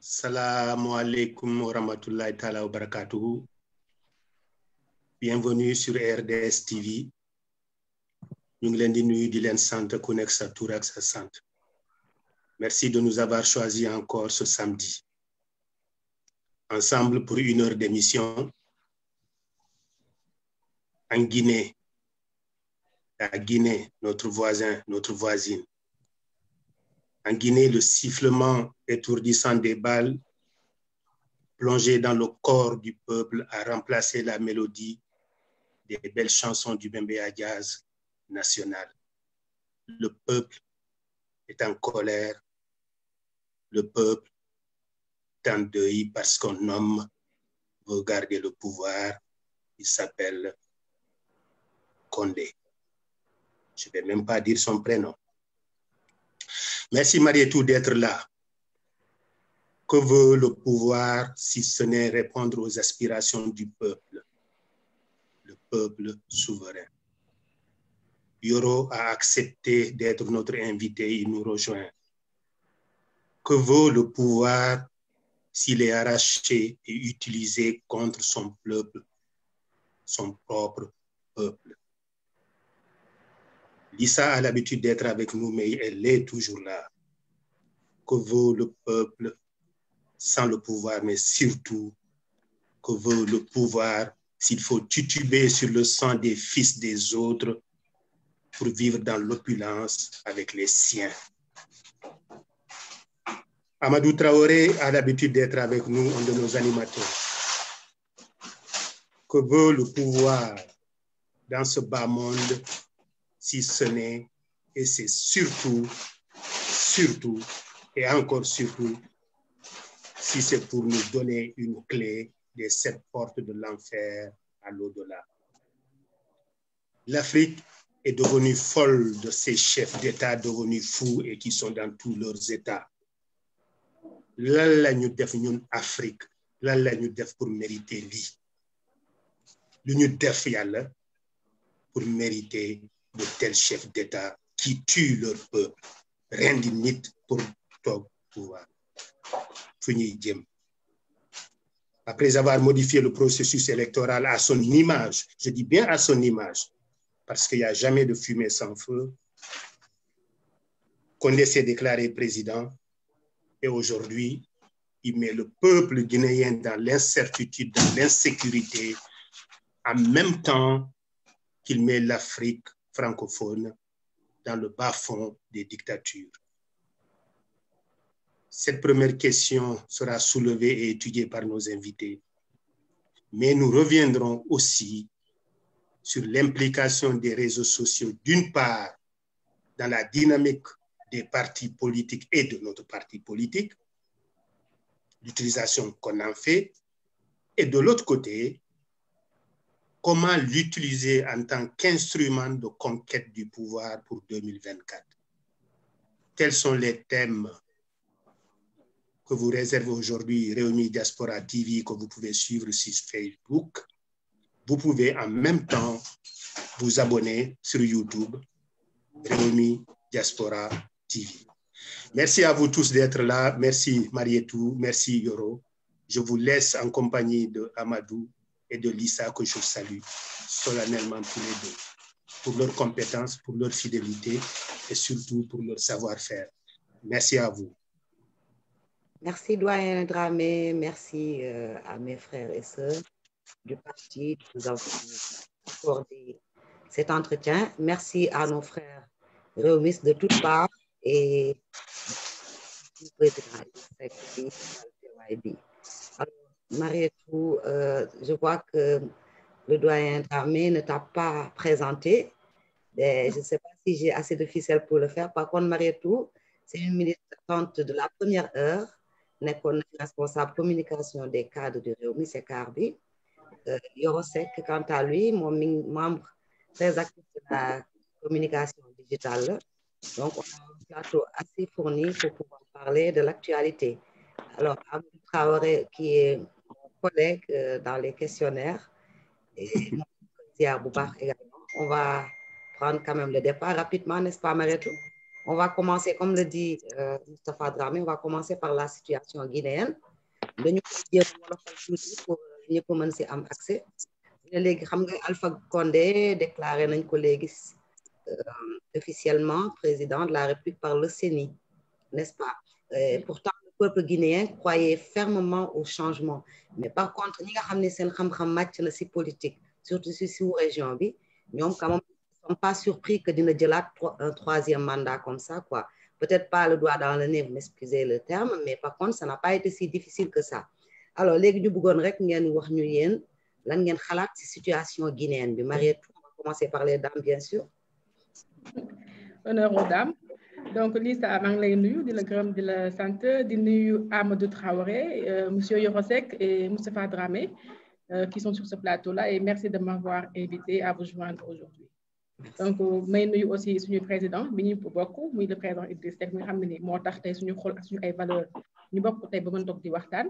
Assalamu alaikum wa rahmatullahi ta'ala wa barakatuhu. Bienvenue sur RDS TV. Nous sommes di len sante ku nek sa tour ak sa sante. Merci de nous avoir choisi encore ce samedi. Ensemble pour une heure d'émission en Guinée. La Guinée, notre voisin, notre voisine. En Guinée, le sifflement étourdissant des balles plongé dans le corps du peuple a remplacé la mélodie des belles chansons du Bembeya Jazz national. Le peuple est en colère, le peuple est en deuil parce qu'un homme veut garder le pouvoir. Il s'appelle Condé. Je ne vais même pas dire son prénom. Merci Marietou d'être là. Que veut le pouvoir si ce n'est répondre aux aspirations du peuple, le peuple souverain? Yoro a accepté d'être notre invité, il nous rejoint. Que vaut le pouvoir s'il est arraché et utilisé contre son peuple, son propre peuple? Lisa a l'habitude d'être avec nous, mais elle est toujours là. Que vaut le peuple sans le pouvoir, mais surtout, que veut le pouvoir s'il faut tituber sur le sang des fils des autres pour vivre dans l'opulence avec les siens? Amadou Traoré a l'habitude d'être avec nous, un de nos animateurs. Que veut le pouvoir dans ce bas monde si ce n'est, et c'est surtout, et encore surtout, si c'est pour nous donner une clé des 7 portes de l'enfer à l'au-delà. L'Afrique est devenue folle de ces chefs d'État devenus fous et qui sont dans tous leurs États. Lan la ñu def ñun Afrique, lan la ñu def pour mériter lii? Lu ñu def yàlla pour mériter de tels chefs d'État qui tuent leur peuple, rendi nit pour toog pouvoir. Fu ñuy jëm. Après avoir modifié le processus électoral à son image, je dis bien à son image, parce qu'il n'y a jamais de fumée sans feu, Condé s'est déclaré président et aujourd'hui, il met le peuple guinéen dans l'incertitude, dans l'insécurité, en même temps qu'il met l'Afrique francophone dans le bas-fond des dictatures. Cette première question sera soulevée et étudiée par nos invités. Mais nous reviendrons aussi sur l'implication des réseaux sociaux, d'une part, dans la dynamique des partis politiques et de notre parti politique, l'utilisation qu'on en fait, et de l'autre côté, comment l'utiliser en tant qu'instrument de conquête du pouvoir pour 2024. Tels sont les thèmes que vous réservez aujourd'hui, Réumi Diaspora TV, que vous pouvez suivre sur Facebook. Vous pouvez en même temps vous abonner sur YouTube, Réumi Diaspora TV. Merci à vous tous d'être là. Merci Marietou, merci Yoro. Je vous laisse en compagnie de Amadou et de Lisa, que je salue solennellement tous les deux, pour leur compétence, pour leur fidélité et surtout pour leur savoir-faire. Merci à vous. Merci Doyen Dramé, merci à mes frères et sœurs du parti de nous avoir accordé cet entretien. Merci à nos frères réunis de toutes parts et Marietou, je vois que le doyen Dramé ne t'a pas présenté. Je ne sais pas si j'ai assez de ficelles pour le faire. Par contre, Marietou, c'est une militante de la première heure, responsable communication des cadres de Réumi, c'est Carbi. Yoro Seck, quant à lui, mon membre très actif de la communication digitale. Donc, on a un plateau assez fourni pour pouvoir parler de l'actualité. Alors, Amadou Traoré, qui est mon collègue dans les questionnaires, et Zia Boubar également, on va prendre quand même le départ rapidement, n'est-ce pas, Marietou? On va commencer, comme le dit Moustapha Dramé, on va commencer par la situation guinéenne. Dañu jël wolofal tuuti pour ñëpp mën si am accès. Léegi xam nga Alpha Condé déclaré nañ ko léegi officiellement président de la République par le CENI, n'est-ce pas? Pourtant, le peuple guinéen croyait fermement au changement. Mais par contre, ñi nga xam ne seen xam-xam màcc na si politique, surtout si sous-région bi, ñoom quand même ne sont pas surpris que dina jëlaat un troisième mandat comme ça, quoi. Peut-être pas le doigt dans le nez, vous m'excusez le terme, mais par contre, ça n'a pas été si difficile que ça. Alors, léegi ñu bëggoon rek ngeen wax ñu yéen lan ngeen xalaat ci situation guinéenne bi. Mariétou, on va commencer par les dames, bien sûr. Honneur aux dames. Donc, Lisa maa ngi lay nuyu di la gërëm di la sant di nuyu Amadou Traoré, monsieur Yorosek et Moustapha Dramé qui sont sur ce plateau-là et merci de m'avoir invité à vous joindre aujourd'hui. Donc, may nuyu aussi suñu président bi ñu bokk muy le président Idriss Seck mi nga xam ne ni moo tax tey suñu xol ak suñu ay valeurs ñu bokk tey ba mën toog di waxtaan.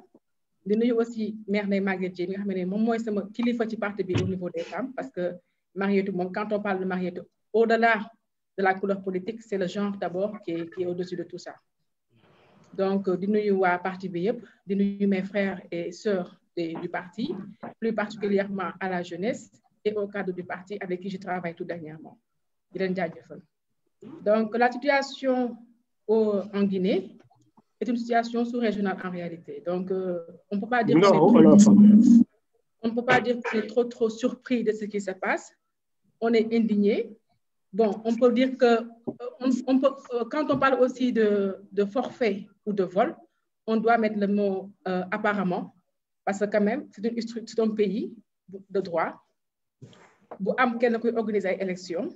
Di nuyu aussi maire Ndeye Maguette Dièye mi nga xam ne moom mooy sama kilifa ci parti bi au niveau des femmes parce que Mariétou moom quand on parle de Mariétou au-delà de la couleur politique, c'est le genre d'abord qui est au-dessus de tout ça. Donc, di nuyu waa parti bi yëpp, di nuyu mes frères et sœurs du parti, plus particulièrement à la jeunesse et au cadre du parti avec qui je travaille tout dernièrement. Di leen jaajëfal. Donc, la situation en Guinée est une situation sous-régionale en réalité. Donc, on ne peut pas dire qu'on est trop surpris de ce qui se passe. On est indigné. Bon, on peut dire que quand on parle aussi de forfait ou de vol, on doit mettre le mot apparemment, parce que quand même, c'est un pays de droit. Bu am kenn kuy organiser ay élections.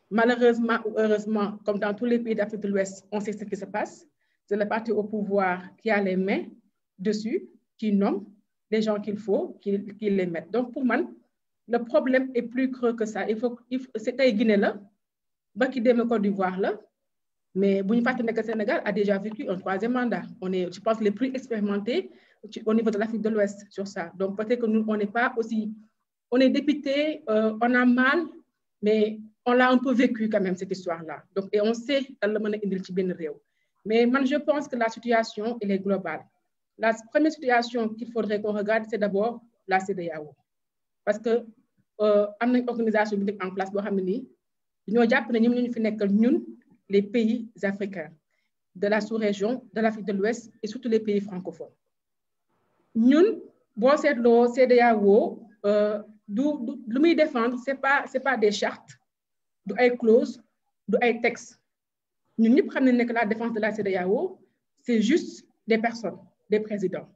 Malheureusement ou heureusement, comme dans tous les pays d'Afrique de l'Ouest, on sait ce qui se passe. C'est le parti au pouvoir qui a les mains dessus, qui nomme les gens qu'il faut, qui les mettent. Donc pour moi, le problème est plus creux que ça. C'était Guinée là, Baki Deme Côte d'Ivoire là, mais Bouni que Sénégal a déjà vécu un troisième mandat. On est, je pense, les plus expérimentés au niveau de l'Afrique de l'Ouest sur ça. Donc peut-être que nous, on n'est pas aussi, on est dépité, on a mal, mais on l'a un peu vécu quand même cette histoire-là. Donc et on sait dans le monde indil ci ben réew. Mais moi je pense que la situation elle est globale. La première situation qu'il faudrait qu'on regarde c'est d'abord la CEDEAO. Parce que am nañ organisation bi nekk en place boo xam ne nii ñoo jàpp ne ñoom ñu fi nekkal ñun les pays africains de la sous-région de l'Afrique de l'Ouest et surtout les pays francophones ñun boo seetloo CEDEAO lu muy défendre c'est pas des chartes du ay clauses du ay textes ñun ñëpp xam nañ ne que la défense de la CEDEAO c'est juste des personnes des présidents.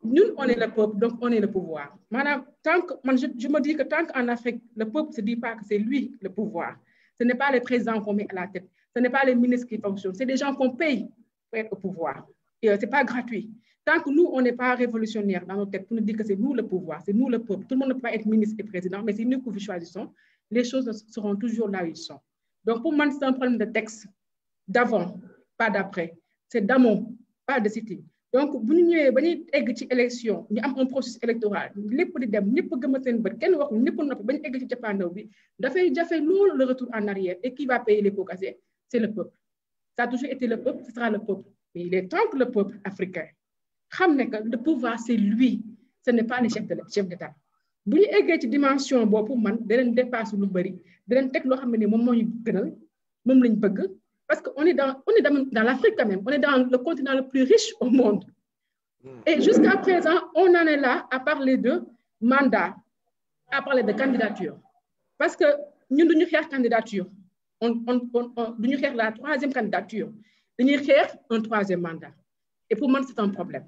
Nous, on est le peuple, donc on est le pouvoir. Madame, je me dis que tant qu'en Afrique, le peuple ne se dit pas que c'est lui le pouvoir. Ce n'est pas les présidents qu'on met à la tête. Ce n'est pas les ministres qui fonctionnent. C'est des gens qu'on paye pour être au pouvoir. Et ce n'est pas gratuit. Tant que nous, on n'est pas révolutionnaire dans nos têtes pour nous dire que c'est nous le pouvoir, c'est nous le peuple. Tout le monde ne peut pas être ministre et président, mais c'est nous que nous choisissons. Les choses seront toujours là où ils sont. Donc pour moi, c'est un problème de texte d'avant, pas d'après. C'est d'amont, pas de cité. Donc, bu ñu ñëwee ba ñuy egg ci élection ñu am un processus électoral lépp di dem ñëpp gëm a seen bët kenn waxul ñëpp noppi ba ñu egg ci cappaandaw bi dafay jafe loolu le retour en arrière et qui va payer les pots cassés c'est le peuple. Ça a toujours été le peuple, ce sera le peuple. Mais il est temps que le peuple africain xam ne que le pouvoir c'est lui, ce n'est pas les chefs d'État. Bu ñu eggee ci dimension boobu pour man da leen dépasse lu bëri da leen teg loo xam ne ni moom moo ñu gënal moom lañ bëgg. Parce qu'on est dans l'Afrique quand même, on est dans le continent le plus riche au monde. Et jusqu'à présent, on en est là à parler de mandat, à parler de candidature. Parce que nous, nous avons candidature, nous avons la troisième candidature, nous avons un troisième mandat. Et pour moi, c'est un problème.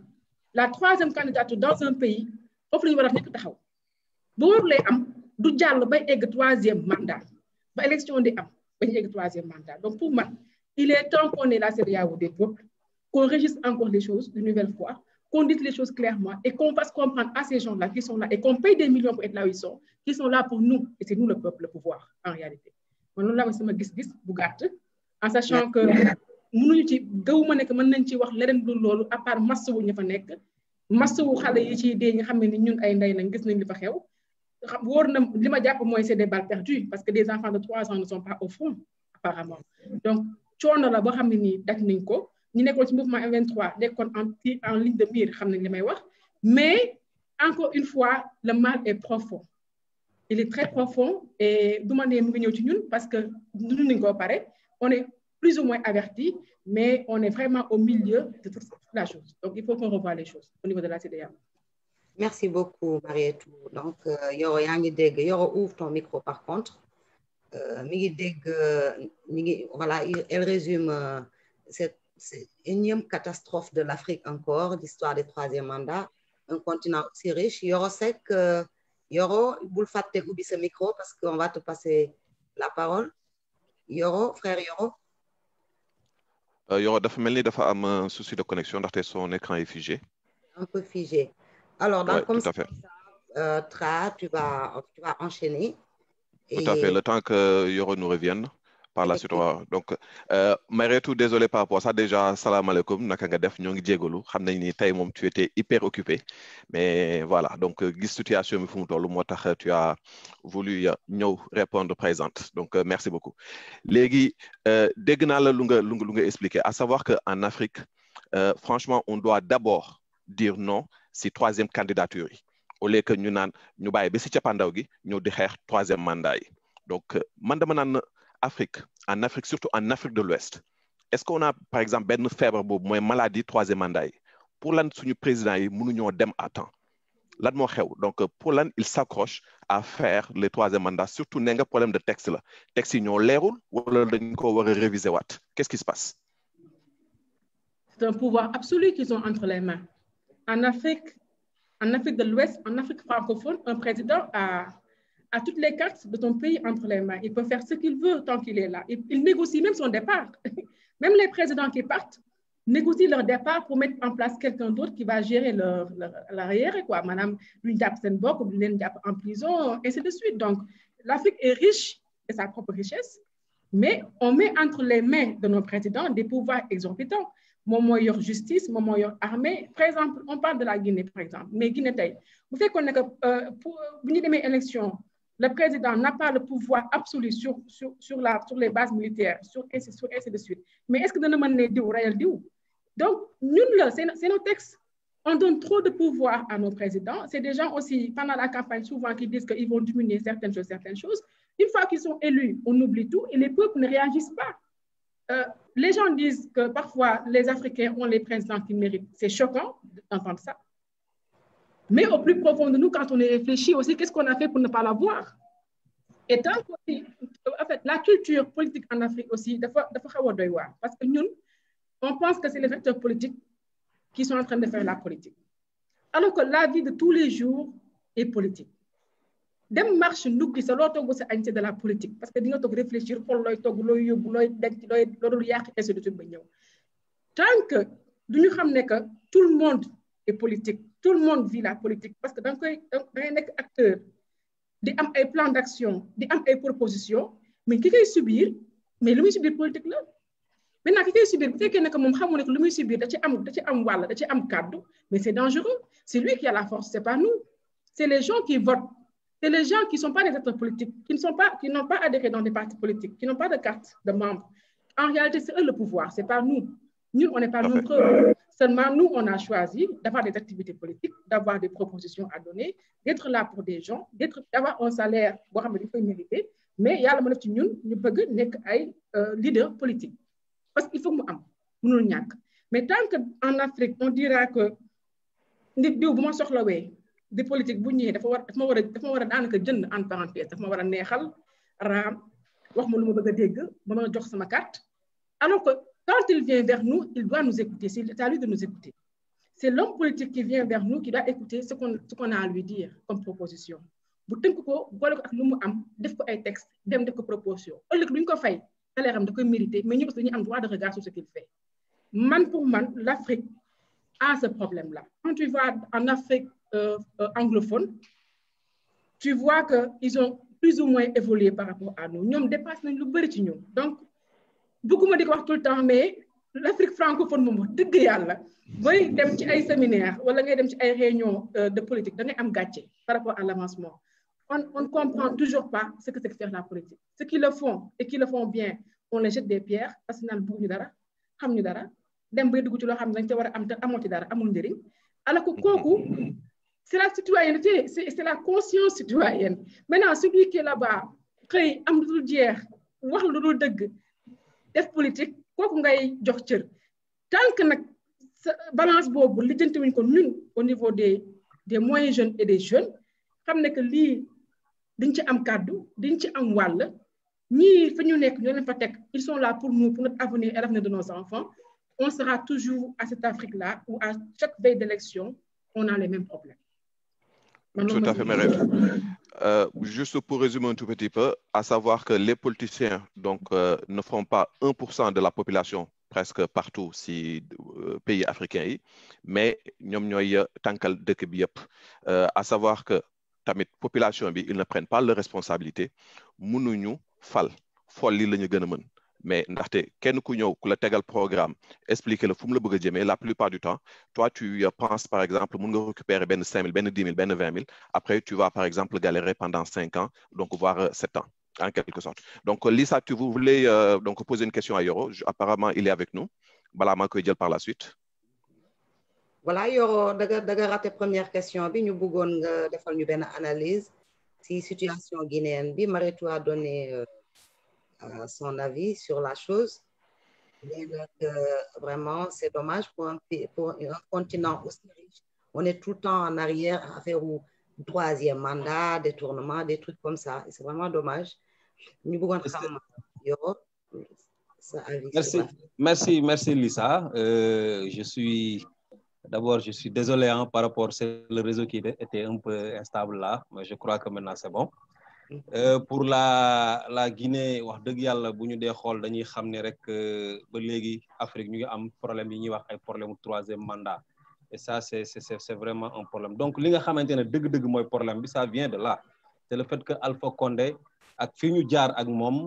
La troisième candidature dans un pays, il faut que nous ayons un troisième mandat. L'élection des troisième mandat. Donc pour moi, il est temps qu'on ait la CEDEAO des peuples, qu'on régisse encore les choses une nouvelle fois, qu'on dise les choses clairement et qu'on fasse comprendre à ces gens-là qui sont là et qu'on paye des millions pour être là où ils sont, qui sont là pour nous. Et c'est nous le peuple, le pouvoir, en réalité. Nous là, c'est ma gis-gis bu gàtt, en sachant que mënuñu ci gëwuma ne que mën nañ ci wax leneen lu loolu à part massawu ñu fa nekk massawu xale yi ci dee ñu xam ne ni ñun ay ndey lañ gis nañ li fa xew wóor na li ma jàpp mooy c'est des balles perdues parce que des enfants de 3 ans ne sont pas au front apparemment. Donc coono la boo xam ne nii daj nañ ko ñu nekkoon ci mouvement M23 nekkoon en ligne de mire xam nañ li may wax mais encore une fois le mal est profond il est très profond et du ma ne mu ngi ñëw ci ñun parce que dund nañ ko pare on est plus ou moins averti mais on est vraiment au milieu de toute la chose donc il faut qu'on revoie les choses au niveau de la CEDEAO. Merci beaucoup Marietou donc Yoro yaa ngi dégg Yoro ouvre ton micro par contre mi ngi dégg mi ngi voilà elle résume cette énième catastrophe de l'Afrique encore l'histoire des troisième mandats un continent aussi riche Yoro Seck Yoro bul fàtte ubbi sa micro parce qu'on va te passer la parole Yoro frère Yoro. Yoro dafa mel ni dafa am souci de connexion ndaxte son écran est figé. Un peu figé. Alors, dans comme tout à fait. Tra, tu vas enchaîner. Tout à fait, le temps que Yoro nous revienne par la suite. Donc, Marietou, désolé par rapport à ça. Déjà, salam alaikum, naka nga def, ñoo ngi jégalu. Xam nañ ni tey moom tu étais hyper occupé. Mais voilà, donc, gis situation bi fu mu tollu moo tax tu as voulu ñëw répondre présente. Donc, merci beaucoup. Léegi, dégg naa la lu nga expliquer, à savoir qu'en Afrique, franchement, on doit d'abord dire non si troisième candidature yi au lieu que ñu naan ñu bàyyi ba si cappaandaw gi ñëw di xeex troisième mandat yi donc man dama naan en Afrique surtout en Afrique de l'Ouest est-ce qu'on a par exemple benn feebar boobu mooy maladie troisième mandat yi pour lan suñu président yi mënuñoo dem à temps lan moo xew donc pour lan il s'accroche à faire les troisième mandats surtout ne nga problème de texte la texte yi ñoo leerul wala dañ ko war a réviser waat qu'est-ce qui se passe? C'est un pouvoir absolu qu'ils ont entre les mains. En Afrique de l'Ouest, en Afrique francophone, un président a toutes les cartes de ton pays entre les mains. Il peut faire ce qu'il veut tant qu'il est là. Il négocie même son départ. Même les présidents qui partent négocient leur départ pour mettre en place quelqu'un d'autre qui va gérer l'arrière, quoi. Madame Lundiap Senbok ou Lundiap en prison, et ainsi de suite. Donc, l'Afrique est riche de sa propre richesse, mais on met entre les mains de nos présidents des pouvoirs exorbitants. Mon yor justice, mon yor armée. Par exemple, on parle de la Guinée, par exemple. Mais Guinée, vous faites qu'on est que pour une élection, le président n'a pas le pouvoir absolu sur les bases militaires, sur ainsi de suite. Mais est-ce que nous avons réel dit? Donc, nous, c'est nos textes. On donne trop de pouvoir à nos présidents. C'est des gens aussi, pendant la campagne, souvent qui disent qu'ils vont diminuer certaines choses. Une fois qu'ils sont élus, on oublie tout et les peuples ne réagissent pas. Les gens disent que parfois les Africains ont les présidents qu'ils méritent. C'est choquant d'entendre ça. Mais au plus profond de nous, quand on y réfléchit aussi, qu'est-ce qu'on a fait pour ne pas l'avoir? Et tant que, en fait, la culture politique en Afrique aussi, parce que nous, on pense que c'est les acteurs politiques qui sont en train de faire la politique. Alors que la vie de tous les jours est politique. Dem marche ndugg sa loo togg sa añ de la politique parce que di nga toog réfléchir xool looy togg looy yóbbu looy denc looy yàq ainsi de suite ba ñëw tant que duñu xam ne que tout le monde est politique tout le monde vit la politique parce que da ngay nekk acteur di am ay plan d'action di am ay propositions mais ki koy subir mais lu muy subir politique la maintenant ki koy subir bu fekkee ne que moom xamu ne que lu muy subir da ci am wàll da ci am kàddu mais c'est dangereux c'est lui qui a la force c'est pas nous c'est les gens qui votent. C'est les gens qui ne sont pas des acteurs politiques, qui n'ont pas adhéré dans des partis politiques, qui n'ont pas de carte de membre. En réalité, c'est eux le pouvoir, ce n'est pas nous. Nous, on n'est pas nombreux. Seulement, nous, on a choisi d'avoir des activités politiques, d'avoir des propositions à donner, d'être là pour des gens, d'avoir un salaire, il faut mériter. Mais il y a le fait que nous voulons être leaders politiques. Parce qu'il faut que nous am. Mais tant qu'en Afrique, on dira que des politiques bu ñëwee dafa war a daanaka jënd en parenthèse dafa ma war a neexal raam wax ma lu ma bëgg a dégg ba ma jox sama carte alors que quand il vient vers nous il doit nous écouter c'est à lui de nous écouter c'est l'homme politique qui vient vers nous qui doit écouter ce qu'on a à lui dire comme proposition bu tënk ko boole ko ak lu mu am def ko ay texte dem def ko proposition ëllëg lu ñu ko fay salaire am da koy mériter mais ñu aussi dañuy am droit de regard sur ce qu'il fait pour man l'Afrique a ce problème-là quand tu vas en Afrique anglophone, tu vois qu'ils ont plus ou moins évolué par rapport à nous. Nous dépassent le bari ci ñun. Donc, beaucoup me disent tout le temps, mais l'Afrique francophone, deug yalla, boy dem ci ay séminaire wala ngay dem ci ay réunion de politique, da ngay am gatché par rapport à l'avancement. On ne comprend toujours pas ce que c'est que faire la politique. Ceux qui le font et qui le font bien, on les jette des pierres parce que naan bëgguñu dara xamuñu dara dem bay dugg ci loo xam ne dañ ca war a am te amoo ci dara amul njëriñ alors que kooku c'est la citoyenneté c'est la conscience citoyenne maintenant celui qui est là-bas xëy am lu dul jeex wax lu dul dëgg def politique kooku ngay jox cër tant que nag balance boobu lijjanti wuñ ko ñun au niveau des moyens jeunes et des jeunes xam ne que lii diñ ci am kàddu diñ ci am wàll ñii fa ñu nekk ñoo leen fa teg ils sont là pour nous pour notre avenir et l'avenir de nos enfants on sera toujours à cette Afrique-là où à chaque veille d'élection on a les mêmes problèmes. Tout à fait, Mariétou. Juste pour résumer un tout petit peu, à savoir que les politiciens donc, ne font pas 1% de la population presque partout si pays africains, mais ñoom ñooy tànkal dëkk bi yëpp. À savoir que tamit population bi ils ne prennent pas leurs responsabilités mënuñu fal li la ñu gën a mën mais ndaxte kenn ku ñëw ku la tegal programme expliquer la fu mu la bëgg a jëmee la plupart du temps toi tu penses par exemple mën nga récupérer benn 5 000 benn 10 000 benn 20 000 après tu vas par exemple galérer pendant 5 ans donc voire 7 ans en quelque sorte. Donc Lisa, tu voulais donc poser une question à Yoro. Apparemment il est avec nous balaa maa koy jël par la suite. Voilà Yoro da nga raté première question bi ñu bëggoon nga defal ñu benn analyse si situation guinéenne bi Mariétou a donné son avis sur la chose. Et donc, vraiment, c'est dommage pour un continent aussi riche. On est tout le temps en arrière à faire un troisième mandat, détournement, des trucs comme ça. C'est vraiment dommage. Nous pouvons Merci Lisa. Je suis désolé par rapport c'est le réseau qui était un peu instable là, mais je crois que maintenant c'est bon. Pour la Guinée wax dëgg yàlla bu ñu dee xool dañuy xam ne rek ba léegi Afrique ñu ngi am problème yi ñuy wax ay problème troisième mandat et ça c'est vraiment un problème donc li nga xamante ne dëgg-dëgg mooy problème bi ça vient de là c'est le fait que Alpha Condé ak fi ñu jaar ak moom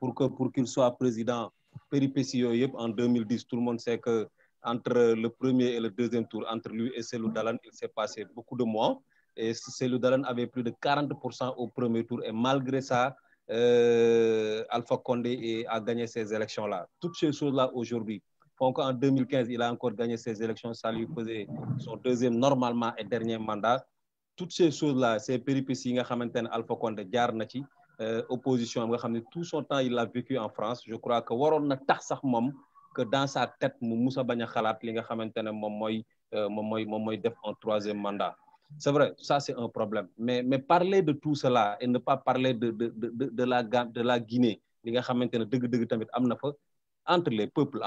pour qu'il soit président péripéties yooyu yëpp en 2010 tout le monde sait que entre le premier et le deuxième tour entre lui et Cellou Dalein il s'est passé beaucoup de mois. Et Cellou Dalein avait plus de 40% au premier tour et malgré ça, Alpha Condé a gagné ces élections-là. Toutes ces choses-là aujourd'hui font qu'en 2015, il a encore gagné ces élections. Ça lui faisait son deuxième normalement et dernier mandat. Toutes ces choses-là, ces péripéties, Alpha Condé jaar na ci opposition, tout son temps il l'a vécu en France. Je crois que waroon na tax sax moom que dans sa tête mu musa bañ a xalaat li nga xamante ne moom mooy def un troisième mandat. C'est vrai, ça c'est un problème. Mais parler de tout cela et ne pas parler de la Guinée, li nga xamante ne dëgg tamit am na fa entre les peuples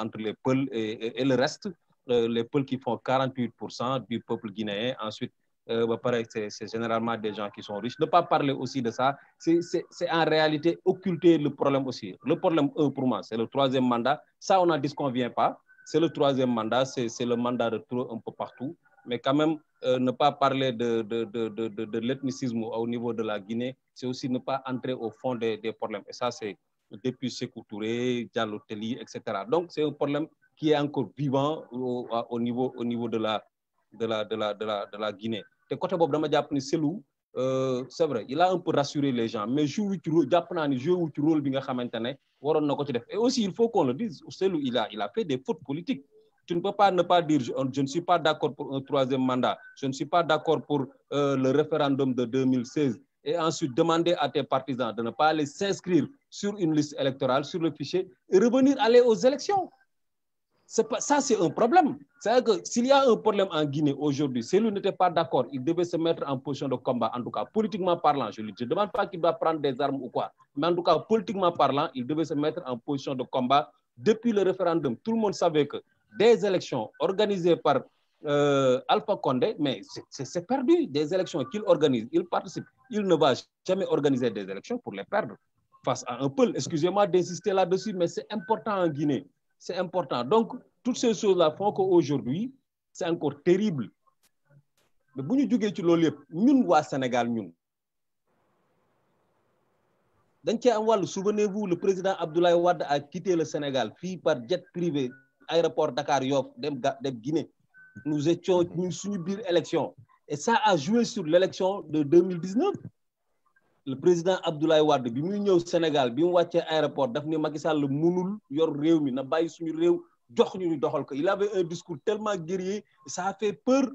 et le reste, les peuples qui font 48% du peuple guinéen. Ensuite, c'est généralement des gens qui sont riches. Ne pas parler aussi de ça, c'est en réalité occulter le problème aussi. Le problème, pour moi, c'est le troisième mandat. Ça, on n'en disconvient pas. C'est le troisième mandat, c'est le mandat de trop un peu partout. Mais quand même, ne pas parler de l'ethnicisme au niveau de la Guinée, c'est aussi ne pas entrer au fond des problèmes. Et ça, c'est depuis Sékou Touré, Diallo Telli, etc. Donc, c'est un problème qui est encore vivant au niveau de la Guinée. De côté Bob dama japp ni Cellou c'est vrai, il a un peu rassuré les gens, mais joué ci rôle bi nga xamantene waron nako ci def. Et aussi, il faut qu'on le dise, Cellou il a fait des fautes politiques. Tu ne peux pas ne pas dire je ne suis pas d'accord pour un troisième mandat, je ne suis pas d'accord pour le référendum de 2016 et ensuite demander à tes partisans de ne pas aller s'inscrire sur une liste électorale, sur le fichier et revenir aller aux élections. Ça, c'est un problème. C'est-à-dire que s'il y a un problème en Guinée aujourd'hui, Cellou n'était pas d'accord, il devait se mettre en position de combat, en tout cas politiquement parlant. Je ne demande pas qu'il doit prendre des armes ou quoi, mais en tout cas politiquement parlant, il devait se mettre en position de combat depuis le référendum. Tout le monde savait que des élections organisées par Alpha Condé, mais c'est perdu. Des élections qu'il organise, il participe. Il ne va jamais organiser des élections pour les perdre face à un peuple. Excusez-moi d'insister là-dessus, mais c'est important en Guinée. C'est important. Donc, toutes ces choses-là font qu'aujourd'hui, c'est encore terrible. Mais si nous avons nous, au Sénégal, nous, souvenez-vous, le président Abdoulaye Wade a quitté le Sénégal, par jet privé, aéroport Dakar Yoff, de Guinée. Nous étions subi l'élection. Et ça a joué sur l'élection de 2019. le président Abdoulaye Wade bi muy ñëw Sénégal bi mu wàccee aéroport daf ni Macky Sall mënul yor réew mi na bàyyi suñu réew jox ñu doxal ko. Il avait un discours tellement guerrier, ça a fait peur.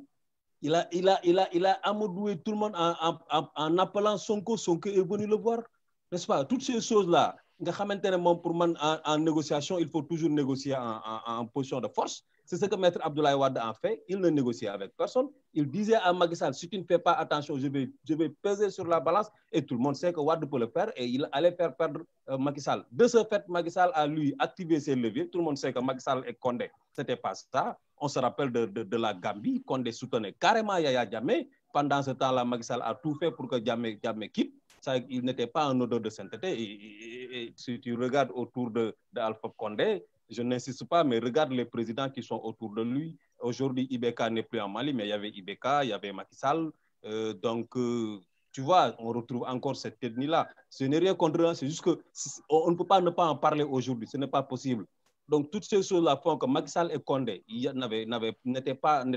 Il a amadoué tout le monde en appelant Sonko. Sonko est venu le voir, n'est-ce pas? Toutes ces choses-là, pour moi, en négociation, il faut toujours négocier en position de force. C'est ce que Maître Abdoulaye Wade a fait. Il ne négociait avec personne. Il disait à Macky Sall, si tu ne fais pas attention, je vais peser sur la balance. Et tout le monde sait que Wade peut le faire et il allait faire perdre Macky Sall. De ce fait, Macky Sall a lui activé ses leviers. Tout le monde sait que Macky Sall est Condé. Ce n'était pas ça. On se rappelle de la Gambie. Condé soutenait carrément Yaya Jammeh. Pendant ce temps-là, Macky Sall a tout fait pour que Jammeh quitte. Ça, il n'était pas en odeur de sainteté. Et si tu regardes autour d'Alpha Condé, je n'insiste pas, mais regarde les présidents qui sont autour de lui. Aujourd'hui, Ibeka n'est plus en Mali, mais il y avait Ibeka, il y avait Macky Sall. Tu vois, on retrouve encore cette ethnie-là. Ce n'est rien contre eux, c'est juste qu'on ne peut pas ne pas en parler aujourd'hui. Ce n'est pas possible. Donc, toutes ces choses-là font que Macky Sall et Condé, il n'y avait pas une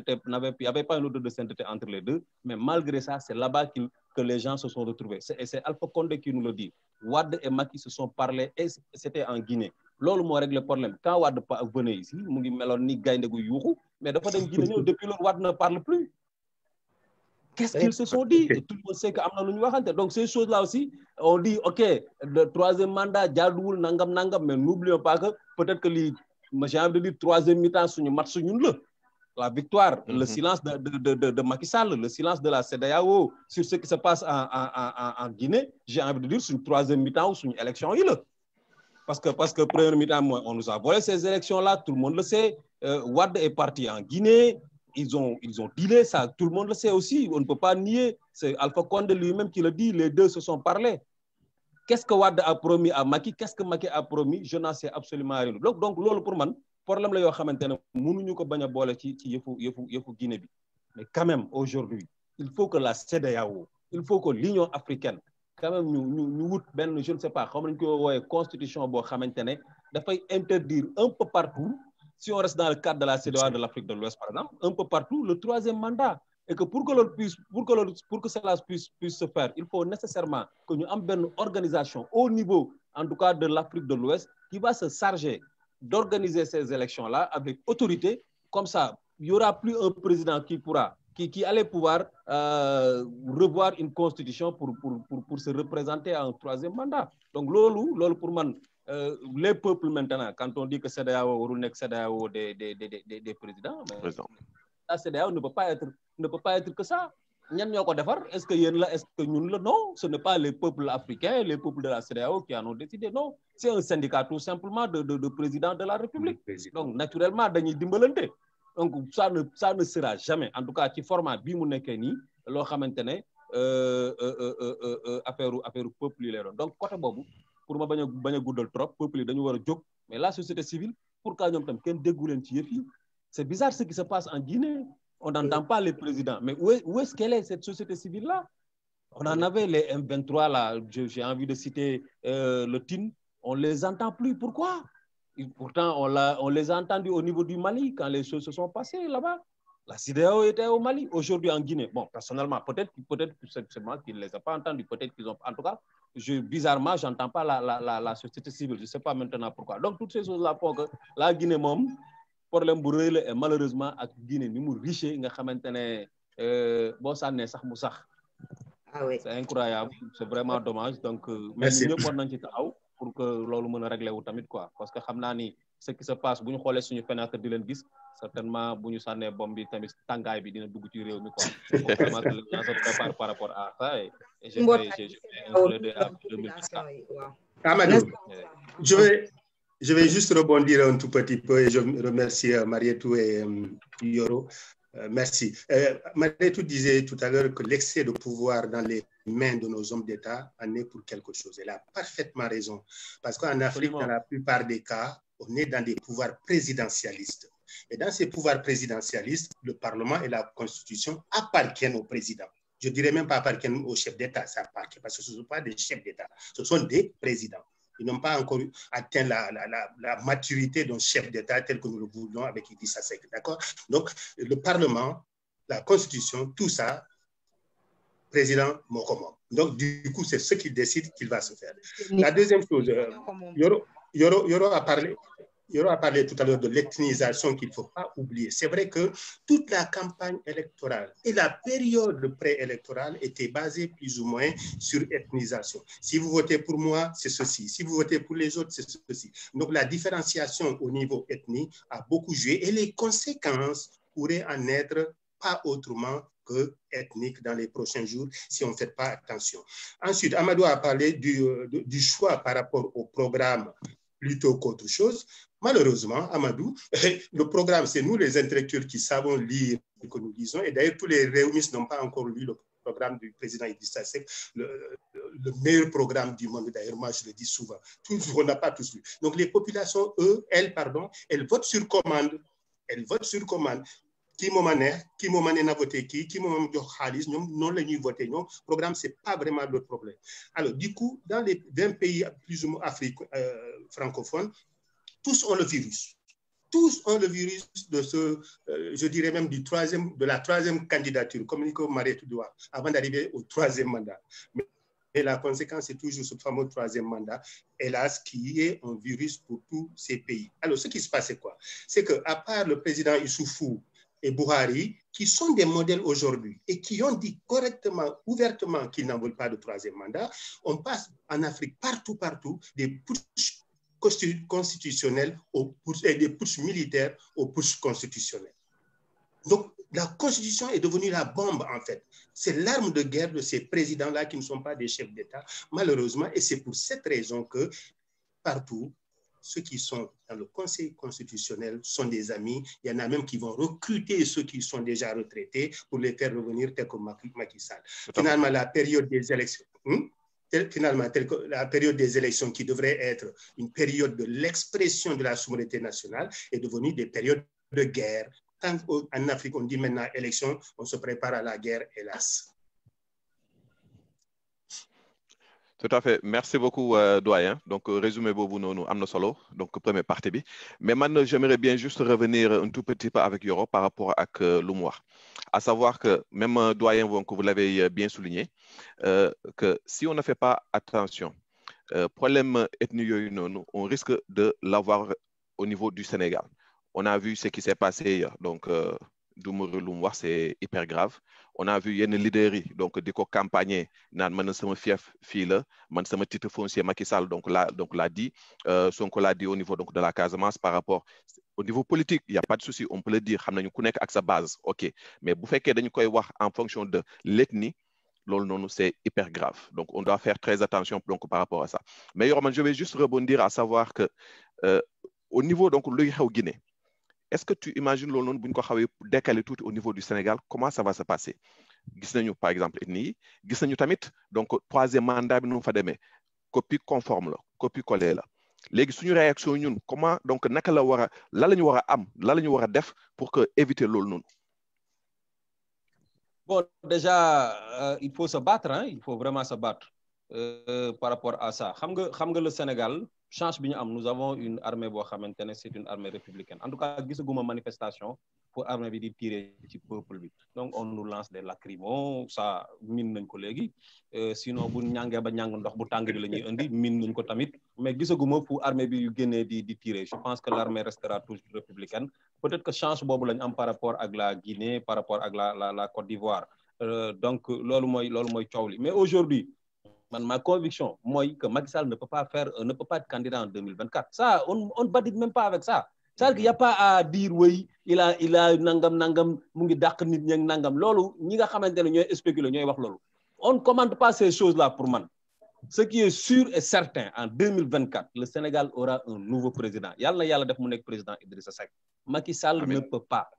odeur de sainteté entre les deux, mais malgré ça, c'est là-bas que les gens se sont retrouvés. Et c'est Alpha Condé qui nous le dit. Wade et Macky se sont parlé et c'était en Guinée. Loolu moo règle le problème. Quand Wade venait ici, mu ngi meloon ni gaynde gu yuuxu, mais dafa dem Guinée ñëw depuis lors Wade ne parle plus. Qu'est-ce qu'ils se sont dit? Et tout le monde sait que am na lu ñu waxante. Donc ces choses-là aussi, on dit OK, le troisième mandat jaaduwul nangam nangam, mais n'oublions pas que peut-être que j'ai envie de dire troisième mi-temps suñu match ñun la. La victoire, le silence de Macky Sall, le silence de la CEDEAO sur ce qui se passe en Guinée, j'ai envie de dire sur une troisième mi-temps ou sur une élection. Parce que première mi-temps, on nous a volé ces élections-là, tout le monde le sait. Wade est parti en Guinée, ils ont dealé ça, tout le monde le sait aussi, on ne peut pas nier. C'est Alpha Condé lui-même qui le dit, les deux se sont parlé. Qu'est-ce que Wade a promis à Macky? Qu'est-ce que Macky a promis? Je n'en sais absolument rien. Donc lolo pour man, problème la yo xamantene mënuñu ko baña bolé ci yëfu Guinée bi. Mais quand même aujourd'hui, il faut que la CEDEAO, il faut que l'Union africaine quand même ñu wut ben je ne sais pas comment ñu ko woyé constitution bo xamantene da fay interdire un peu partout, si on reste dans le cadre de la CEDEAO de l'Afrique de l'Ouest par exemple, un peu partout le troisième mandat. Et que pour que cela puisse se faire, il faut nécessairement que nous ayons une organisation au niveau, en tout cas de l'Afrique de l'Ouest, qui va se charger d'organiser ces élections-là avec autorité. Comme ça, il n'y aura plus un président qui allait pouvoir revoir une constitution pour se représenter à un troisième mandat. Donc, lolo pour moi, les peuples maintenant, quand on dit que CEDEAO ou CEDEAO des présidents, la CEDEAO ne peut pas être que ça. Est-ce que nous le non, ce n'est pas les peuples africains, les peuples de la CEDEAO qui en ont décidé, non. C'est un syndicat tout simplement de président de la République. Donc, naturellement, donc ça ne sera jamais, en tout cas, qui format Bimounekeni, affaire peuple. Donc, côté bobu, pour moi, baña goudal trop, peuple dañu wara jog, mais la société civile, pourquoi ñom tam ken déggulen ci yef yi? C'est bizarre ce qui se passe en Guinée. On n'entend pas les présidents. Mais où est-ce qu'elle est, cette société civile-là? On en avait les M23, là, j'ai envie de citer le TIN. On ne les entend plus. Pourquoi? Et pourtant, on les a entendus au niveau du Mali, quand les choses se sont passées là-bas. La CEDEAO était au Mali, aujourd'hui en Guinée. Bon, personnellement, peut-être que c'est moi qui ne les ai pas entendus. Peut-être qu'ils ont... En tout cas, bizarrement, je n'entends pas la société civile. Je ne sais pas maintenant pourquoi. Donc, toutes ces choses-là font que la Guinée, même, problème bu rëy la et malheureusement ak Guinée ni mu riche nga xamantene bo sané sax mu sax. Ah oui. C'est incroyable, c'est vraiment dommage. Donc mais ñëpp war nañ ci taxaw pour que lolu mëna régler wu tamit quoi, parce que xamna ni ce qui se passe buñu xolé suñu fenêtre di leen gis certainement buñu sané bombe bi tamit tangay bi dina dugg ci réew mi quoi. Vraiment que les gens se préparent par rapport à ça et j'ai un 2024. Amadou, je vais juste rebondir un tout petit peu et je remercie Marietou et Yoro. Merci. Marietou disait tout à l'heure que l'excès de pouvoir dans les mains de nos hommes d'État en est pour quelque chose. Elle a parfaitement raison. Parce qu'en Afrique, dans la plupart des cas, on est dans des pouvoirs présidentialistes. Et dans ces pouvoirs présidentialistes, le Parlement et la Constitution appartiennent au président. Je ne dirais même pas appartiennent au chef d'État, ça appartient, parce que ce ne sont pas des chefs d'État, ce sont des présidents. Ils n'ont pas encore atteint la maturité d'un chef d'État tel que nous le voulons avec Idrissa Seck, d'accord? Donc, le Parlement, la Constitution, tout ça, président Mokomom. Donc, du coup, c'est ce qu'il décide qu'il va se faire. La deuxième chose, Yoro a parlé tout à l'heure de l'ethnisation qu'il ne faut pas oublier. C'est vrai que toute la campagne électorale et la période préélectorale était basée plus ou moins sur ethnisation. Si vous votez pour moi, c'est ceci. Si vous votez pour les autres, c'est ceci. Donc, la différenciation au niveau ethnique a beaucoup joué et les conséquences pourraient en être pas autrement que ethnique dans les prochains jours si on ne fait pas attention. Ensuite, Amadou a parlé du choix par rapport au programme plutôt qu'autre chose. Malheureusement, Amadou, le programme, c'est nous les intellectuels qui savons lire ce que nous lisons. Et d'ailleurs, tous les réunistes n'ont pas encore lu le programme du président Idrissa Seck, le meilleur programme du monde. D'ailleurs, moi, je le dis souvent. On n'a pas tous lu. Donc, les populations, elles votent sur commande. Elles votent sur commande. Qui m'a voté qui m'a jox xaalis ñom non la ñuy voter ñom programme c'est pas vraiment le problème. Alors du coup dans les 20 pays plus ou moins Afrique francophones, tous ont le virus. Tous ont le virus de ce je dirais même de la troisième candidature comme Nico Marietou doit avant d'arriver au troisième mandat. Mais la conséquence c'est toujours ce fameux troisième mandat, hélas, qui est un virus pour tous ces pays. Alors ce qui se passe c'est quoi? C'est que à part le président Issoufou et Buhari, qui sont des modèles aujourd'hui et qui ont dit correctement, ouvertement qu'ils n'en veulent pas de troisième mandat, on passe en Afrique partout, des putsch constitutionnels et des putsch militaires aux putsch constitutionnels. Donc, la constitution est devenue la bombe, en fait. C'est l'arme de guerre de ces présidents-là qui ne sont pas des chefs d'État, malheureusement, et c'est pour cette raison que partout, ceux qui sont dans le Conseil constitutionnel sont des amis. Il y en a même qui vont recruter ceux qui sont déjà retraités pour les faire revenir tel que Macky Sall. Finalement, la période des élections, la période des élections qui devrait être une période de l'expression de la souveraineté nationale est devenue des périodes de guerre. Tant en Afrique, on dit maintenant élection, on se prépare à la guerre, hélas. Tout à fait. Merci beaucoup, doyen. Donc, résumé bobu nonou amna solo. Donc, première partie bi. Mais maintenant, j'aimerais bien juste revenir un tout petit peu avec Yoro par rapport à l'UMOA. À savoir que, même doyen, vous l'avez bien souligné, que si on ne fait pas attention, problème ethnique, on risque de l'avoir au niveau du Sénégal. On a vu ce qui s'est passé, donc, c'est hyper grave. On a vu yenn leader yi donc diko campagner nan man sama fief fi la man sama titre foncier Macky Sall donc l'a dit Sonko l'a dit au niveau donc de la Casamance par rapport au niveau politique il y a pas de souci on peut le dire xamnañu ku nek ak sa base OK mais bu fekkee dañ koy wax en fonction de l'ethnie non c'est hyper grave donc on doit faire très attention donc par rapport à ça mais Yoro man je vais juste rebondir à savoir que au niveau donc luy xew Guinée. Est-ce que tu imagines l'on buñ ko xawé décaler tout au niveau du Sénégal comment ça va se passer gis nañu par exemple ethnie gis nañu tamit donc troisième mandat bi nu fa démé copie conforme la copie collée la légui suñu réaction ñun comment donc naka la wara la lañu wara am la lañu wara def pour que éviter lool non. Bon déjà il faut se battre hein il faut vraiment se battre par rapport à ça xam nga le Sénégal chance bi ñu am nous avons une armée boo xamante ne c'est une armée républicaine en tout cas gisaguma manifestation pour armée bi di tirer ci peuple bi donc on nous lance des lacrymos ça min nañ ko léegi sinon bu ñàngee ba ñàng ndox bu tàng bi la ñuy indi min nañ ko tamit mais gisaguma fu armée bi yu génnee di tirer je pense que l'armée restera toujours républicaine peut-être que chance boobu lañ am par rapport ak la Guinée par rapport ak la Côte d'Ivoire donc loolu mooy coow li mais aujourd'hui ma conviction, moi, que Macky Sall ne peut pas être candidat en 2024. Ça, on ne badine même pas avec ça. C'est-à-dire qu'il n'y a pas à dire, oui, il a nangam, mungi dak nit ñeng nangam. Lolu, ñi nga xamantene ñoy spéculer ñoy wax lolu. On ne commande pas ces choses-là pour man. Ce qui est sûr et certain, en 2024, le Sénégal aura un nouveau président. Yalla def mu nek président Idrissa Seck. Macky Sall ne peut pas.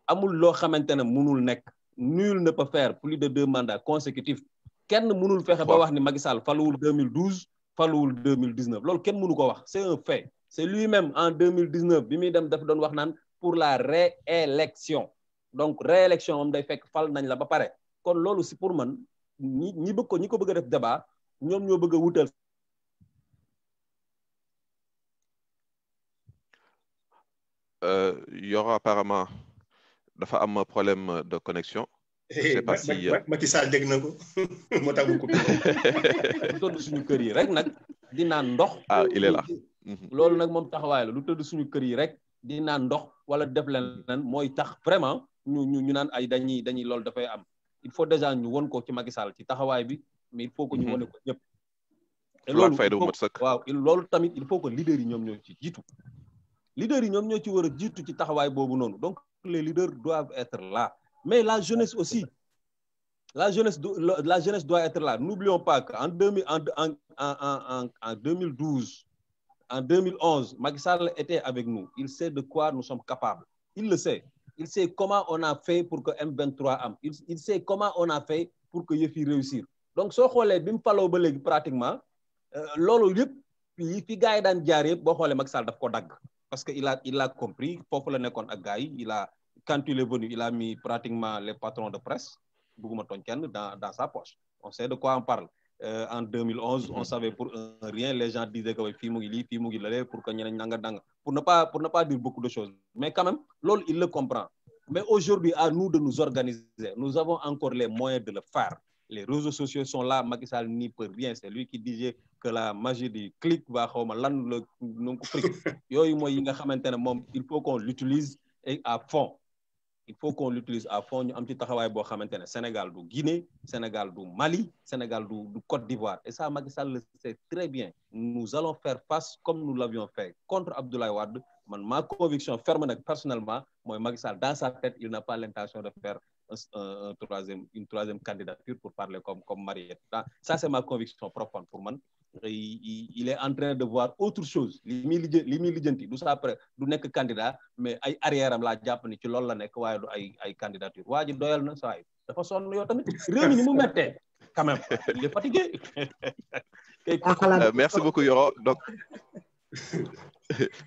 Amul lo xamantene mënul nek. Nul ne peut faire plus de 2 mandats consécutifs. Kenn mënul fexe ba wax ni Macky Sall faluwul 2012 faluwul 2019 loolu kenn mënu ko wax c'est un fait c'est lui-même en 2019 bi muy dem dafa doon wax naan pour la réélection donc réélection moom day fekk fal nañ la ba pare kon loolu si pour man ñi ko bëgg a def débat ñoom ñoo bëgg a wutal Yoro apparemment dafa am problème de connexion je sais pas si Macky Sall dégg na ko moo tax mu ko lu tëdd suñu kër yi rek nag di naan ndox. Il est là. loolu nag moom taxawaay la lu tëdd suñu kër yi rek di naan ndox wala def leneen mooy tax vraiment ñu naan ay dañuy loolu dafay am. il faut déjà ñu won ko ci Macky Sall ci taxawaay bi mais il faut que ñu wone ko ñëpp. te loolu waaw loolu tamit il faut que leaders yi ñoom ñoo ci jiitu. leaders yi ñoom ñoo ci war a jiitu ci taxawaay boobu noonu donc les leaders doivent être là mais la jeunesse aussi la jeunesse doit être là. N'oublions pas qu'en 2012 en 2011 Macky Sall était avec nous. Il sait de quoi nous sommes capables. Il le sait. Il sait comment on a fait pour que M23 am. Il sait comment on a fait pour que yëf yi réussir. Donc soo xoolee bi mu faloo ba léegi pratiquement loolu yëpp fi gars yi daan jaar yëpp boo xoolee Macky Sall daf ko dagg. Parce que il a compris foofu la nekkoon ak gars yi quand il est venu il a mis pratiquement les patrons de presse bugguma tooñ kenn dans sa poche. On sait de quoi on parle. En 2011 on savait pour rien, les gens disaient que fii mu ngi lii fii mu ngi lële pour que ñeneen nanga pour ne pas dire beaucoup de choses, mais quand même loolu il le comprend. Mais aujourd'hui à nous de nous organiser. Nous avons encore les moyens de le faire. Les réseaux sociaux sont là. Macky Sall n'y peut rien. C'est lui qui disait que la magie du clic va xawma lan la nu ko fric yooyu mooy yi nga xamante ne moom il faut qu'on l'utilise à fond. Il faut qu'on l'utilise à fond. Ñu am ci taxawaay boo xamante ne Sénégal du Guinée, Sénégal du Mali, Sénégal du Côte d'Ivoire. Et ça, Macky Sall le sait très bien. Nous allons faire face comme nous l'avions fait contre Abdoulaye Wade. Ma conviction ferme nag personnellement, mooy Macky Sall dans sa tête, il n'a pas l'intention de faire une troisième candidature pour parler comme Mariette. Ça, c'est ma conviction profonde pour moi. Il est en train de voir autre chose. Li muy lijjanti du ça après du nekk candidat mais ay arrière am laa jàpp ni ci loolu la nekk waaye du ay candidature waa ji doyal na saa yi dafa sonn yow tamit réew mi ni mu mettee quand même il est fatigué. Merci beaucoup Yoro. Donc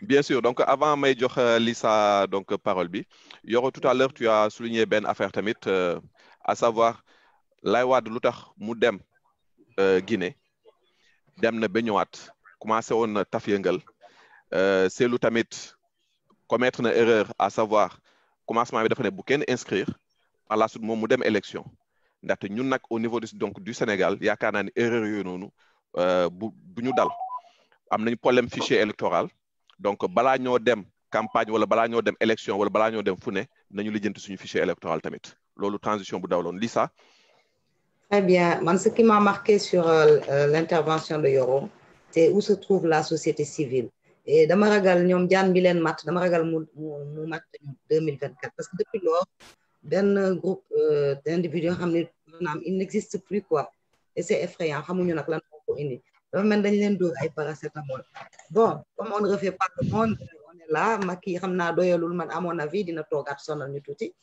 bien sûr, donc avant may jox Lissa donc parole bi Yoro, tout à l'heure tu as souligné benn affaire tamit à savoir Laye Wade lu tax mu dem Guinée dem na ba ñëwaat commencé woon na taf yëngal Cellou tamit commettre na erreur à savoir commencement bi dafa ne bu kenn inscrire par la suite moom mu dem élection ndaxte ñun nag au niveau du Sénégal yaakaar naa ni erreur yooyu noonu bu ñu dal am nañu problème fichier électoral donc balaa ñoo dem campagne wala balaa ñoo dem élection wala balaa ñoo dem fu ne nañu lijjanti suñu fichier électoral tamit loolu transition bu dawloon Lissa. Très bien. Ce qui m'a marqué sur l'intervention de Yoro, c'est où se trouve la société civile. Et dama ragal ñoom jaan bi leen mat dama ragal mu mat 2024 parce que depuis lors benn groupe d'individus yoo xam ne maanaam il n'existe plus quoi et c'est effrayant xamuñu nag lan moo ko indi dafa mel dañ leen dóor ay paracétamol. Bon, comme on ne refait pas le monde, on est là Macky xam naa doyalul man à mon avis dina toogaat sonal ñu tuuti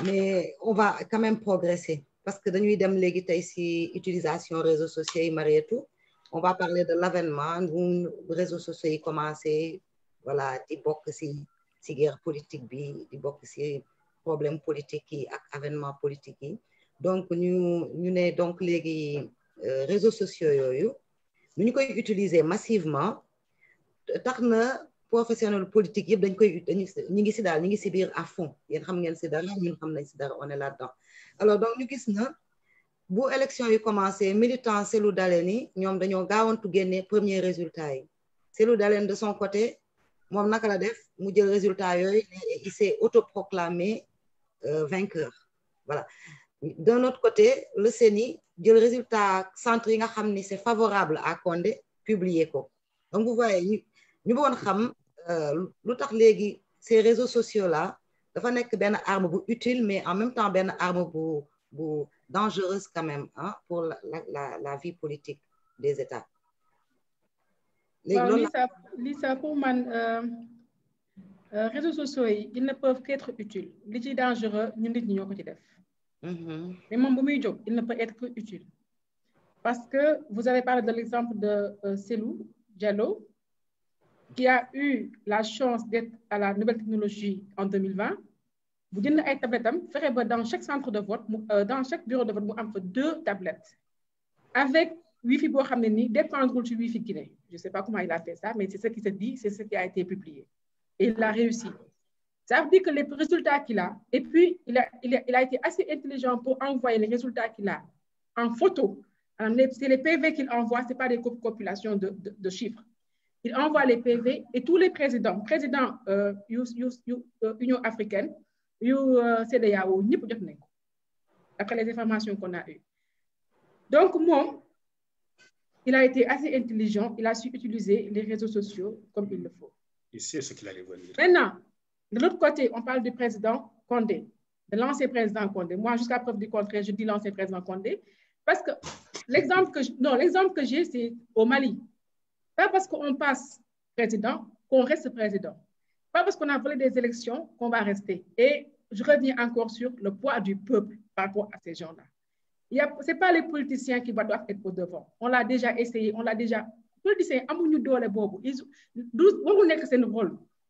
mais on va quand même progresser. Parce que dañuy dem léegi tey si utilisation réseaux sociaux yi Marietou on va parler de l'avènement bu réseaux sociaux yi commencé voilà di bokk si guerre politique bi di bokk si problème politique yi ak avènement politique yi donc ñu ne donc léegi réseaux sociaux yooyu nu ñu koy utiliser massivement tax na professionnel politique yëpp ñi ngi si daal ñi ngi si biir à fond yéen xam ngeen si dara ñun xam nañ si dara on est là-dedans. Alors donc ñu gis na bu élection yi commencé militant Cellou Dalein ñoom dañoo gaawantu génne premier résultat yi Cellou Dalein de son côté moom naka la def mu jël résultat yooyu il s'est autoproclamé vainqueur voilà. D'un autre côté le CENI jël résultat centre yi nga xam ni c'est favorable à Condé publier ko donc vous voyez ñu bëggoon xam lu tax léegi ces réseaux sociaux là dafa nekk benn arme bu utile mais en même temps benn arme bu dangereuse quand même hein, pour la vie politique des États. Lisa pour man réseaux sociaux yi ils ne peuvent qu'être utiles li ci dangereux ñun nit ñi ñoo ko ci def. Mais moom bu muy jóg il ne peut être que utile parce que vous avez parlé de l'exemple de Cellou Diallo qui a eu la chance d'être à la nouvelle technologie en 2020 bu jënd ay tablettes am fexe ba dans chaque centre de vote dans chaque bureau de vote mu am fa 2 tablettes avec wifi boo xam ne nii dépendrul ci wifi Guinée je sais pas comment il a fait ça mais c'est ce qui se dit c'est ce qui a été publié et il a réussi Ça veut dire que les résultats qu'il a, et puis il a été assez intelligent pour envoyer les résultats qu'il a en photo. C'est les PV qu'il envoie, ce n'est pas des compilations de chiffres. Il envoie les PV et tous les présidents Union africaine, CEDEAO, après les informations qu'on a eues. Donc, moi, il a été assez intelligent, il a su utiliser les réseaux sociaux comme il le faut. Il sait ce qu'il allait venir. Maintenant, de l'autre côté, on parle du président Condé, de l'ancien président Condé. Moi, jusqu'à preuve du contraire, je dis l'ancien président Condé, parce que l'exemple que j'ai, c'est au Mali. Pas parce qu'on passe président qu'on reste président. Pas parce qu'on a volé des élections qu'on va rester. Et je reviens encore sur le poids du peuple par rapport à ces gens-là. Ce n'est pas les politiciens qui doivent être au devant. On l'a déjà essayé, Les politiciens,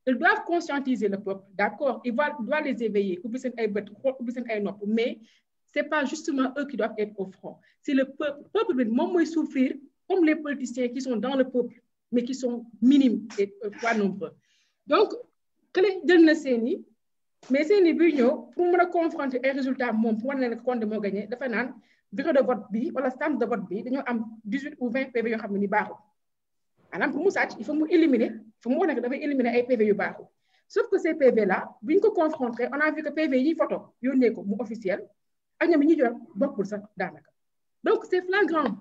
ils doivent conscientiser le peuple, d'accord? Ils doivent les éveiller, mais ce n'est pas justement eux qui doivent être au front. C'est le peuple. Le peuple doit souffrir comme les politiciens qui sont dans le peuple, mais qui sont minimes et pas nombreux. Donc, mais c'est une bureau pour me confronter les résultats, pour me compte de gagner, de faire bureau de vote bi wala stand de vote bi dañoo am 18 ou 20 PV yoo xam ne ni baaxul maanaam pour mu sàcc il faut mu éliminer dafay éliminer ay PV yu baaxul sauf que ces PV là bu ñu ko confronté on a vu que PV yi photo yónnee ko mu officiel ak ñoom ñi jot bokkul sax daanaka donc c'est flagrant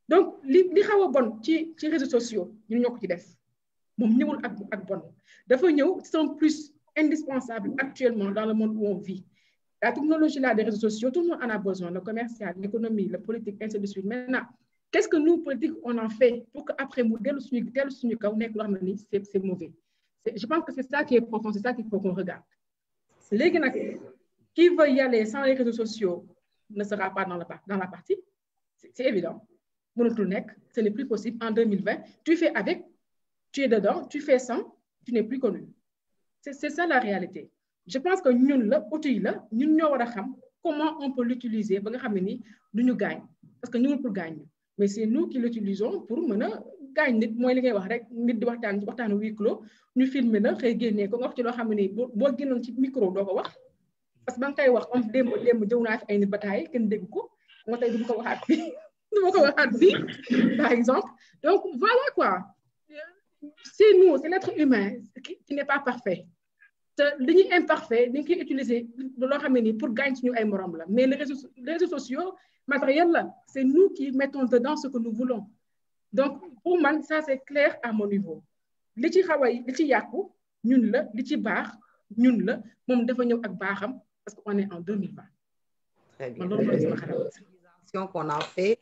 donc li xaw a bon ci réseaux sociaux ñun ñoo ko ci def moom ñëwul ak bon dafa ñëw sont plus indispensables actuellement dans le monde où on vit. La technologie là des réseaux sociaux, tout le monde en a besoin, le commercial, l'économie, le politique, ainsi de suite. Maintenant, qu'est-ce que nous, politiques, on en fait pour qu'après, c'est mauvais. Je pense que c'est ça qui est profond, c'est ça qu'il faut qu'on regarde. Les gens qui veulent y aller sans les réseaux sociaux ne sera pas dans la partie. C'est évident. Ce n'est plus possible. En 2020, tu fais avec, tu es dedans, tu fais sans, tu n'es plus connu. C'est ça la réalité. Je pense que nous, comment on peut l'utiliser pour nous gagner. Parce que nous, pour gagner. Mais c'est nous qui l'utilisons pour gagner. Moi, je vais nous filmer, nous filmer, comme tu l'as dit, si tu micro, parce que quand tu as une bataille, par exemple. Donc, voilà quoi. C'est nous, c'est l'être humain qui n'est pas parfait. C'est imparfait, nous utiliser pour gagner ay morom la mais les réseaux sociaux matériels c'est nous qui mettons dedans ce que nous voulons. Donc pour moi ça c'est clair à mon niveau. Li ci xaway li ci yakku ñun la li ci baax ñun la mom dafa ñew ak baaxam parce qu'on est en 2020. Très bien. L'utilisation qu'on a fait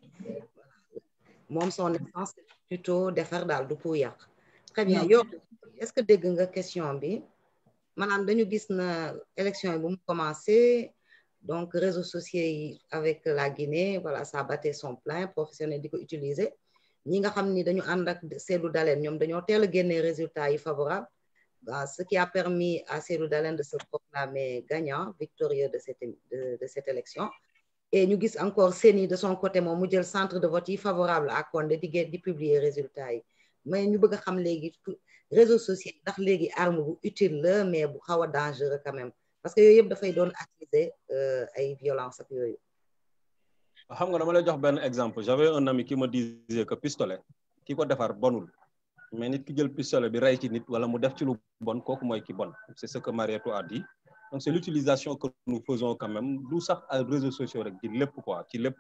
mom son essence c'est plutôt defar dal du pour yak. Très bien. Yo est-ce que dégg nga question bi? Madame, dañu gis na élection yi bu mu commencé donc réseaux sociaux avec la Guinée voilà ça battait son plein professionnel di ko utiliser ñi nga xam ni dañu ànd ak Cellou Dalein ñoom dañoo teel a génne résultats yi favorables ce qui a permis à Cellou Dalein de se proclamer gagnant victorieux de cette élection et ñu gis encore Séni de son côté moom mu jël centre de vote yi favorable à Condé di publier résultats yi mais ñu bëgg a xam léegi réseaux sociaux ndax léegi arme bu utile la mais bu xaw a dangereux quand même parce que yooyu yëpp dafay doon actiser ay violence ak yooyu. xam nga dama lay jox benn exemple j'avais un ami qui me disait que pistolet ki ko defar bonul mais nit ki jël pistolet bi rey ci nit wala mu def ci lu bon kooku mooy ki bon c'est ce que Marietou a dit donc c'est l'utilisation que nous faisons quand même du sax ay réseaux sociaux rek ci lépp quoi ci lépp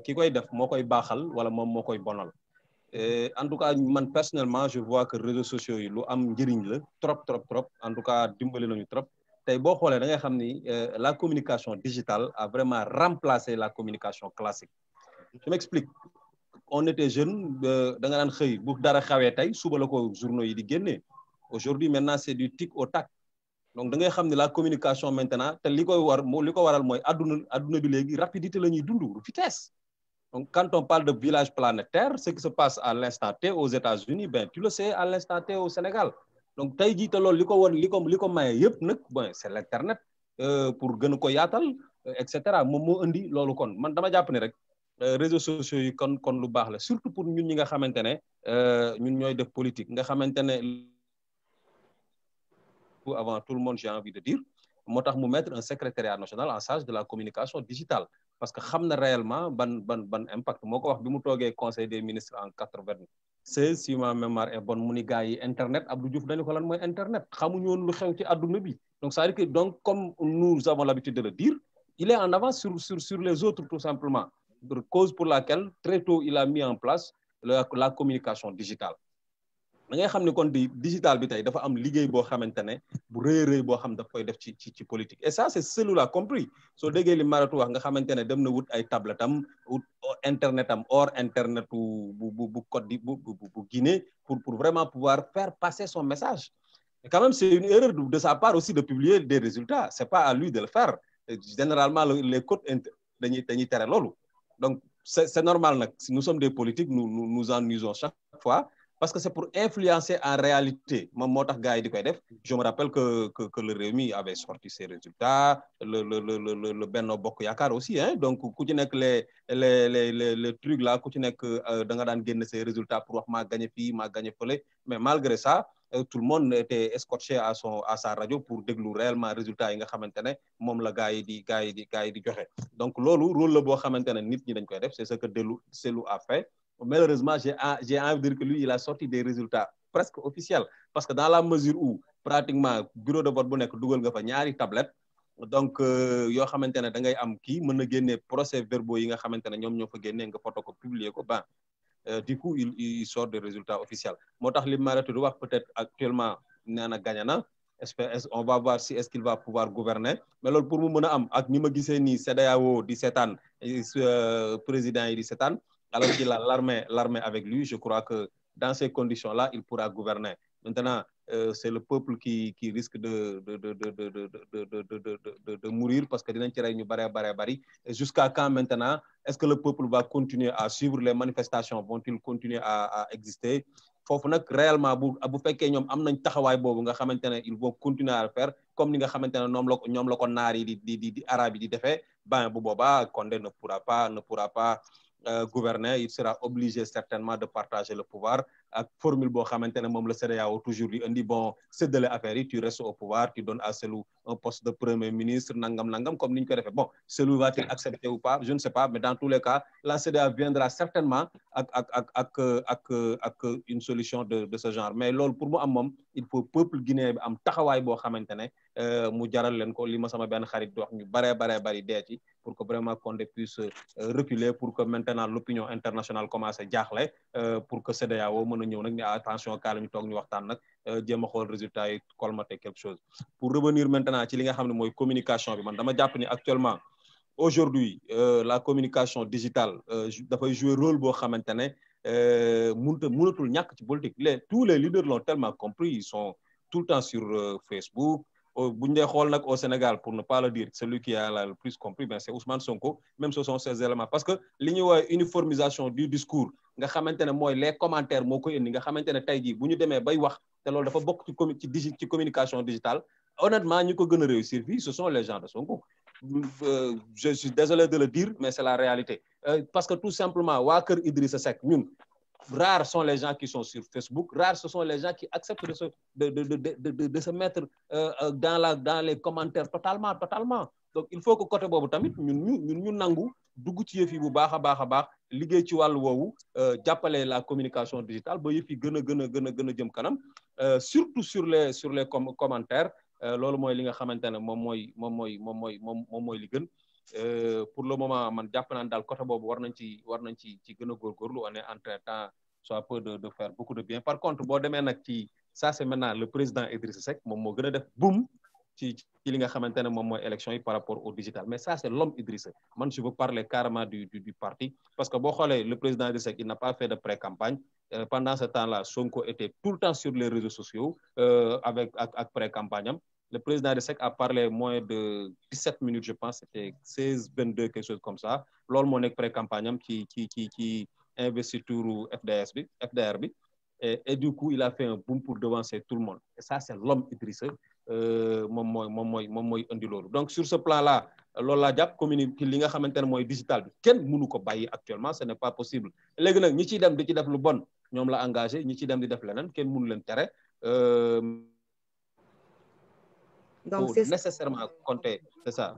ki koy def moo koy baaxal wala moom moo koy bonal. En tout cas man personnellement je vois que réseaux sociaux yi lu am njëriñ la trop en tout cas dimbali nañu trop tey boo xoolee da ngay xam ni la communication digitale a vraiment remplacé la communication classique. Je m'explique. On était jeunes da nga daan xëy bu dara xawee tey suba la ko journaux yi di génnee aujourd'hui maintenant c'est du tic au tac donc da ngay xam ni la communication maintenant te li ko waral mooy adduna bi léegi rapidité la ñuy dund vitesse. Donc, quand on parle de village planétaire, ce qui se passe à l'instant T aux États-Unis, ben, tu le sais à l'instant T au Sénégal. Donc, tu as dit que c'est l'Internet pour gagner ko yatal, etc. Momo indi lolu kon man dama japp ni rek réseaux sociaux yi kon lu bax la surtout pour ñun ñi nga xamantene ñun ñoy def politique nga xamantene tout avant tout le monde, j'ai envie de dire, moo tax mu mettre un secrétariat national en charge de la communication digitale parce que xam na réellement ban impact moo ko wax bi mu toogee conseil des ministres en 96 si ma mémoire est bonne mu ni gars yi internet Abdou Diouf dañu ko lan mooy internet xamuñu woon lu xew ci àdduna bi donc ça veut dire que donc comme nous avons l'habitude de le dire il est en avance sur les autres tout simplement cause pour laquelle très tôt il a mis en place la communication digitale da ngay xam ne kon di digital bi tey dafa am liggéey boo xamante ne bu rëy boo xam daf koy def ci politique et ça c'est celui là compris soo déggee li Maratou wax nga xamante ne dem na wut ay tablette am wut internet am hors internet bu Côte bu Guinée pour vraiment pouvoir faire passer son message et quand même c'est une erreur de sa part aussi de publier des résultats c'est pas à lui de le faire généralement les codes dañuy tere loolu donc c'est normal nag si nous sommes des politiques nous en usons chaque fois parce que c'est pour influencer en réalité moom moo tax gars yi di koy def je me rappelle que le Rewmi avait sorti ses résultats le Benno Bokk Yaakaar aussi hein donc ku ci nekk les trucs là ku ci nekk da nga daan génn ses résultats pour wax maa gagné fii maa gagné fële mais malgré ça tout le monde était scotché à sa radio pour déglu réellement résultats yi nga xamante ne moom la gars yi di joxe donc loolu rôle la boo xamante ne nit ñi dañ koy def c'est ce que Cellou a fait. Malheureusement, j'ai envie de dire que lui, il a sorti des résultats presque officiels. Parce que dans la mesure où, pratiquement, bureau de vote, Google a fait ñaari tablette. Donc, yo xamantene da ngay am ki mëna génné procès verbaux yi nga xamantene ñom ñoo fa génné nga photo ko publier ko du coup il sort des résultats officiels. Motax li Maratou di wax peut-être actuellement néna gagné na. On va voir si est-ce qu'il va pouvoir gouverner. Mais loolu pour mu mëna am ak ni ma gisé ni CEDEAO di sétane président yi di sétane alors qu'il a l'armée avec lui, je crois que dans ces conditions-là, il pourra gouverner. Maintenant, c'est le peuple qui risque de mourir parce que dinañ ci ray ñu bari et jusqu'à quand maintenant est-ce que le peuple va continuer à suivre les manifestations vont-ils continuer à exister foofu nag réellement bu fekkee ñoom am nañ taxawaay boobu nga xamante ne ils vont continuer à le faire comme ni nga xamante ne ñoom la ko naar yi di arabe yi di defee bu boobaa Condé ne pourra pas gouverner, il sera obligé certainement de partager le pouvoir ak formule boo xamante ne moom la CEDEAO toujours di indi bon séddale affaire yi tu restes au pouvoir tu donnes à Cellou un poste de premier ministre nangam comme ni ñu ko defee bon Cellou va-t-il accepter ou pas je ne sais pas mais dans tous les cas la CEDEAO viendra certainement ak une solution de ce genre mais loolu pour mu am moom il faut peuple guinéen bi am taxawaay boo xamante ne mu jaral leen ko li ma sama benn xarit di wax ñu bari dee ci pour que vraiment Condé puisse reculer pour que maintenant l'opinion internationale commence à jaaxle pour que CEDEAO mën a ñëw nag ni attention kaa la ñu toog ñu waxtaan nag jéem a xool résultat yi colmater quelque chose pour revenir maintenant ci li nga xam ne mooy communication bi man dama jàpp ni actuellement aujourd'hui la communication digitale dafay jouer rôle boo xamante ne mënatul ñàkk ci politique tous les leaders l'ont tellement compris ils sont tout le temps sur Facebook bu ñu dee xool nag au Sénégal pour ne pas le dire celui qui a le plus compris ben c'est Ousmane Sonko même ce sont ces éléments parce que li ñuy woowee uniformisation du discours nga xamante ne mooy les commentaires moo koy indi nga xamante ne tey jii bu ñu demee bay wax te loolu dafa bokk ci communication digitale honnêtement ñi ko gën a réussir fii ce sont les gens de Sonko je suis désolé de le dire mais c'est la réalité parce que tout simplement waa kër Idrissa Seck ñun rares sont les gens qui sont sur Facebook, rares ce sont les gens qui acceptent de se mettre dans les commentaires totalement. Donc il faut que côté boobu tamit ñun nangu dugg ci yëf yi bu baax a baax liggéey ci wàllu woowu jàppale la communication digitale ba yëf yi gën a jëm kanam surtout sur les commentaires loolu mooy li nga xamante ne moom mooy li gën. Pour le moment man jàpp naa daal côté boobu war nañ ci gën a góorgóorlu on est en train soit peu de faire beaucoup de bien par contre boo demee nag ci ça c'est maintenant le président Idrissa Seck moom moo gën a def boom ci li nga xamante ne moom mooy élection yi par rapport au digital mais ça c'est l'homme Idrissa man je veux parler carrément du parti parce que boo xoolee le président Idrissa Seck il n'a pas fait de pré-campagne pendant ce temps-là Sonko était tout le temps sur les réseaux sociaux avec pré-campagne am. Le président de SEC a parlé moins de 17 minutes, je pense, c'était 16-22, quelque chose comme ça. Lors de mon pré-campagne, qui investiture FDR. Et du coup, il a fait un boom pour devancer tout le monde. Et ça, c'est l'homme Idrissa. Donc, sur ce plan-là, loolu jàpp communiqué li nga xamante ne mooy digital bi kenn mënu ko bàyyi actuellement ce n'est pas possible léegi nag ñi ciy dem di ci def lu bon ñoom la engagé ñi ciy dem di def leneen kenn mënu leen tere Donc, faut nécessairement compter, c'est ça.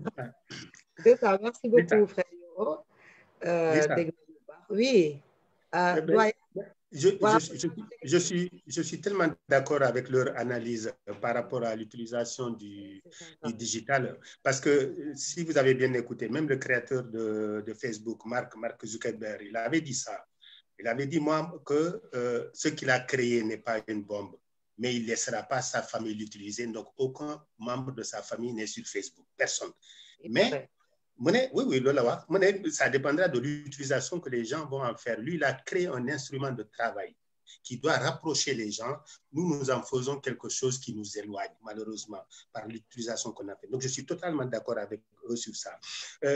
C'est ça, merci beaucoup, frère Yoro. Oui. Je suis tellement d'accord avec leur analyse par rapport à l'utilisation du digital, parce que si vous avez bien écouté, même le créateur de Facebook, Mark Zuckerberg, il avait dit ça. Il avait dit, moi, que ce qu'il a créé n'est pas une bombe, mais il ne laissera pas sa famille l'utiliser. Donc, aucun membre de sa famille n'est sur Facebook, personne. Mais oui, ça dépendra de l'utilisation que les gens vont en faire. Lui, il a créé un instrument de travail qui doit rapprocher les gens. Nous en faisons quelque chose qui nous éloigne, malheureusement, par l'utilisation qu'on a fait. Donc, je suis totalement d'accord avec eux sur ça.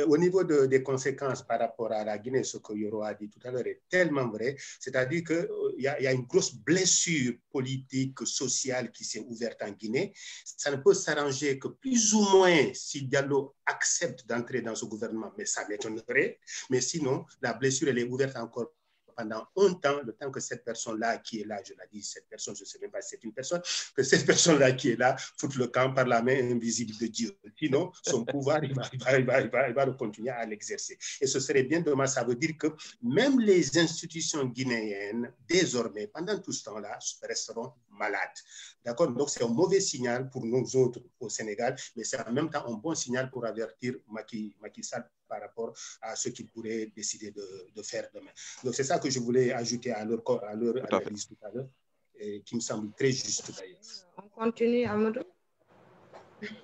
Au niveau des conséquences par rapport à la Guinée, ce que Yoro a dit tout à l'heure est tellement vrai. C'est-à-dire qu'il y a une grosse blessure politique, sociale qui s'est ouverte en Guinée. Ça ne peut s'arranger que plus ou moins si Diallo accepte d'entrer dans ce gouvernement, mais ça m'étonnerait. Mais sinon, la blessure, elle est ouverte encore pendant un temps, le temps que cette personne-là qui est là, je l'ai dit, cette personne, je ne sais même pas si c'est une personne, que cette personne-là qui est là foute le camp par la main invisible de Dieu. Sinon, son pouvoir, il va continuer à l'exercer. Et ce serait bien dommage, ça veut dire que même les institutions guinéennes, désormais, pendant tout ce temps-là, resteront malades. D'accord? Donc, c'est un mauvais signal pour nous autres au Sénégal, mais c'est en même temps un bon signal pour avertir Macky Sall par rapport à ce qu'il pourrait décider de faire demain. Donc, c'est ça que je voulais ajouter à leur analyse tout à l'heure, qui me semble très juste d'ailleurs. On continue, Amadou?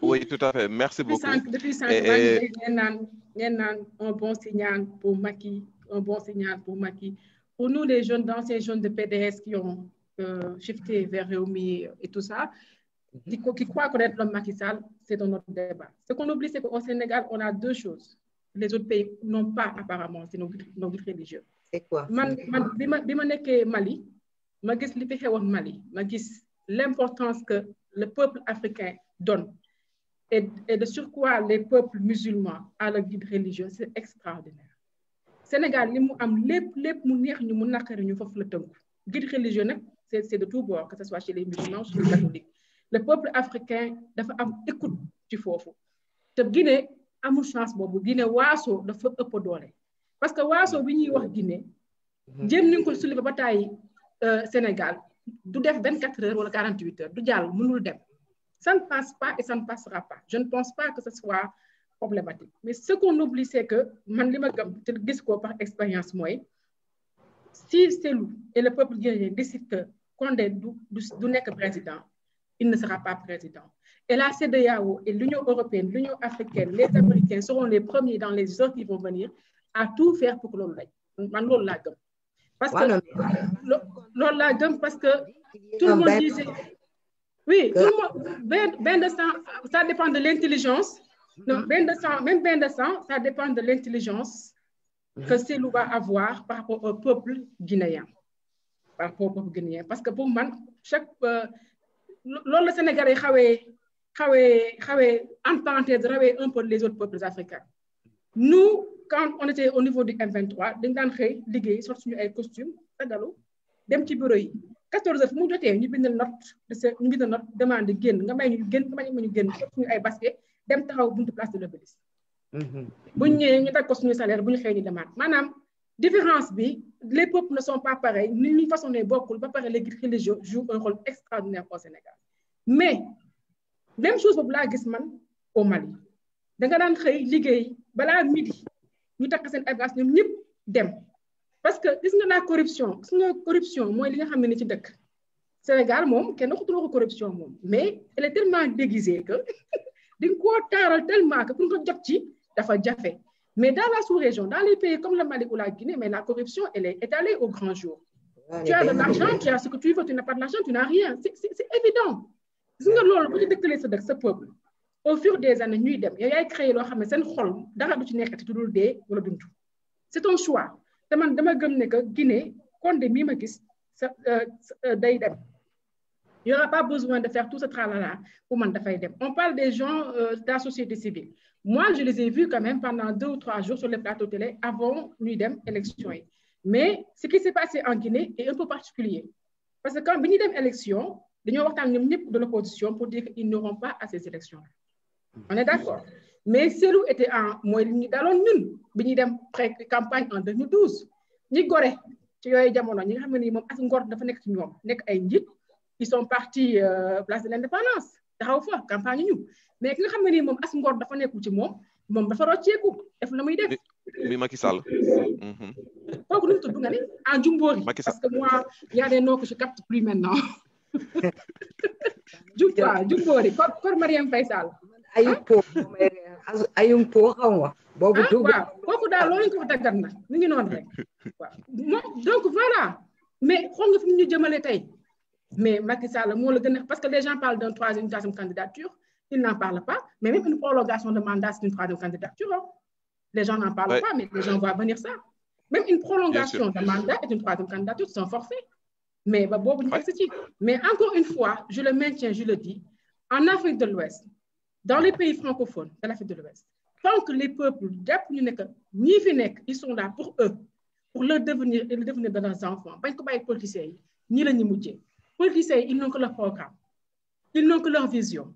Oui, tout à fait. Merci beaucoup. Depuis 5 ans, il y a un bon signal pour Macky, Pour nous, les jeunes, d'anciens jeunes de PDS qui ont shifté vers Réumi et tout ça, qui croient connaître l'homme Macky Sall, c'est un autre débat. Ce qu'on oublie, c'est qu'au Sénégal, on a 2 choses. Les autres pays n'ont pas apparemment, c'est nos guides religieux. C'est quoi? Bima nekkee Mali, ma gis li fi xewoon Mali, ma gis l'importance que le peuple africain donne et de sur quoi les peuples musulmans à leur guide religieux, c'est extraordinaire. Sénégal, li mu am lépp mu neex ñu mu naqari ñu foofu la tënku. Guide religieux nag, c'est de tout bord, que ce soit chez les musulmans ou chez les catholiques. Le peuple africain dafa am écoute ci foofu. Te Guinée amul chance boobu. Guinée waaso dafa ëpp doole. Parce que waaso bi ñuy wax Guinée, jéem nañ ko soulever ba tàyyi Sénégal, du def 24 heures wala 48 heures, du jàll, mënul dem. Ça ne passe pas et ça ne passera pas. Je ne pense pas que ce soit problématique. Mais ce qu'on oublie, c'est que, man li ma gëm te gis ko par expérience mooy, si Cellou et le peuple guinéen décident que Condé du nekk président, il ne sera pas président. Et la CEDEAO et l'Union européenne, l'Union africaine, les Américains seront les premiers dans les heures qui vont venir à tout faire pour que l'on l'aille. Man loolu laa gëm. Parce que loolu laa gëm parce que tout le monde disait, oui, tout le monde, bain de sang, ça dépend de l'intelligence. Non, bain de sang, ça dépend de l'intelligence que Cellou va avoir par rapport au peuple guinéen. Parce que pour moi, le Sénégal est entendre un peu les autres peuples africains. Nous, quand on était au niveau du M23, nous avons fait des costumes, dem ci bureau yi 14 heures mu jotee ñu bind note demande génn nga may ñu génn suñu ay basket dem taxaw buntu place de l'Obélisque. Buñ ñëwee ñu tag ko suñu salaire bu ñu xëy ni demande maanaam différence bi les peuples ne sont pas pareils ni ñu façonné bokkul ba pare les guides religieux jouent un rôle extraordinaire au Sénégal. Mais même chose boobu laa gis man au Mali da nga daan xëy liggéey balaa midi ñu takk seen ay bagages ñoom ñëpp dem. Parce que gis nga la corruption mooy li nga xam ne ni ci dëkk Sénégal moom kenn waxutul waxu corruption moom mais elle est tellement déguisée que di nga koo taaral tellement que pour nga jot ci dafa jafe mais dans la sous-région dans les pays comme le Mali ou la Guinée mais la corruption elle est étalée au grand jour. Tu as de l'argent, tu as ce que tu veux, tu n'as pas de l'argent, tu n'as rien, c'est évident. Gis nga loolu bu ci dëkkalee sa dëkk sa peuple au fur des années ñuy dem yow yaay créé loo xam ne seen xol dara du ci nekkati tu dul dee wala dund. C'est un choix. Dama gëm ne que Guinée Condé mii ma gis day dem. Il n'y aura pas besoin de faire tout ce tralala pour man dafay dem. On parle des gens de la société civile. Moi, je les ai vus quand même pendant 2 ou 3 jours sur les plateaux télé avant ñuy dem élection yi. Mais ce qui s'est passé en Guinée est un peu particulier. Parce que quand bi ñuy dem élection dañoo waxtaan ñoom ñëpp de l'opposition pour dire qu'ils n'auront pas à ces élections. On est d'accord. Mais Cellou était mooy li ñu daloon ñun bi ñuy dem pré-campagne en 2012 ñi gore ci yooyu jamono ñi nga xam ne nii moom as ngor dafa nekk ci ñoom nekk ay njiit ils sont partis place de l'indépendance taxaw fa campagne ñu mais ki nga xam ne nii moom as ngor dafa nekku ci moom dafa rocceeku def la muy def. mi Macky Sall. kooku nu mu tudd nga ne Djumbory parce que moi il y a des noms que je capte plus maintenant. Djumbory kor Marième Faye Sall. ayum po xaw ma boobu dugg waaw kooku daal loolu ko tàggat na ni ngi noonu rek waaw donc voilà mais xool nga fi ñu jëmale tey mais Macky Sall moo la gën a parce que les gens parlent d'une troisième candidature ils n'en parlent pas mais même une prolongation de mandat c'est une troisième candidature hein. Les gens n'en parlent pas mais les gens voient venir ça même une prolongation de mandat est une troisième candidature c'est un forfait mais ba boobu ñu ci mais encore une fois je le maintiens je le dis en Afrique de l'Ouest dans les pays francophones de l'Afrique de l'Ouest, tant que les peuples, ils sont là pour eux, pour leur devenir et le devenir de leurs enfants. Pas que les politiciens, ni les moutiers. Les politiciens, ils n'ont que leur programme. Ils n'ont que leur vision.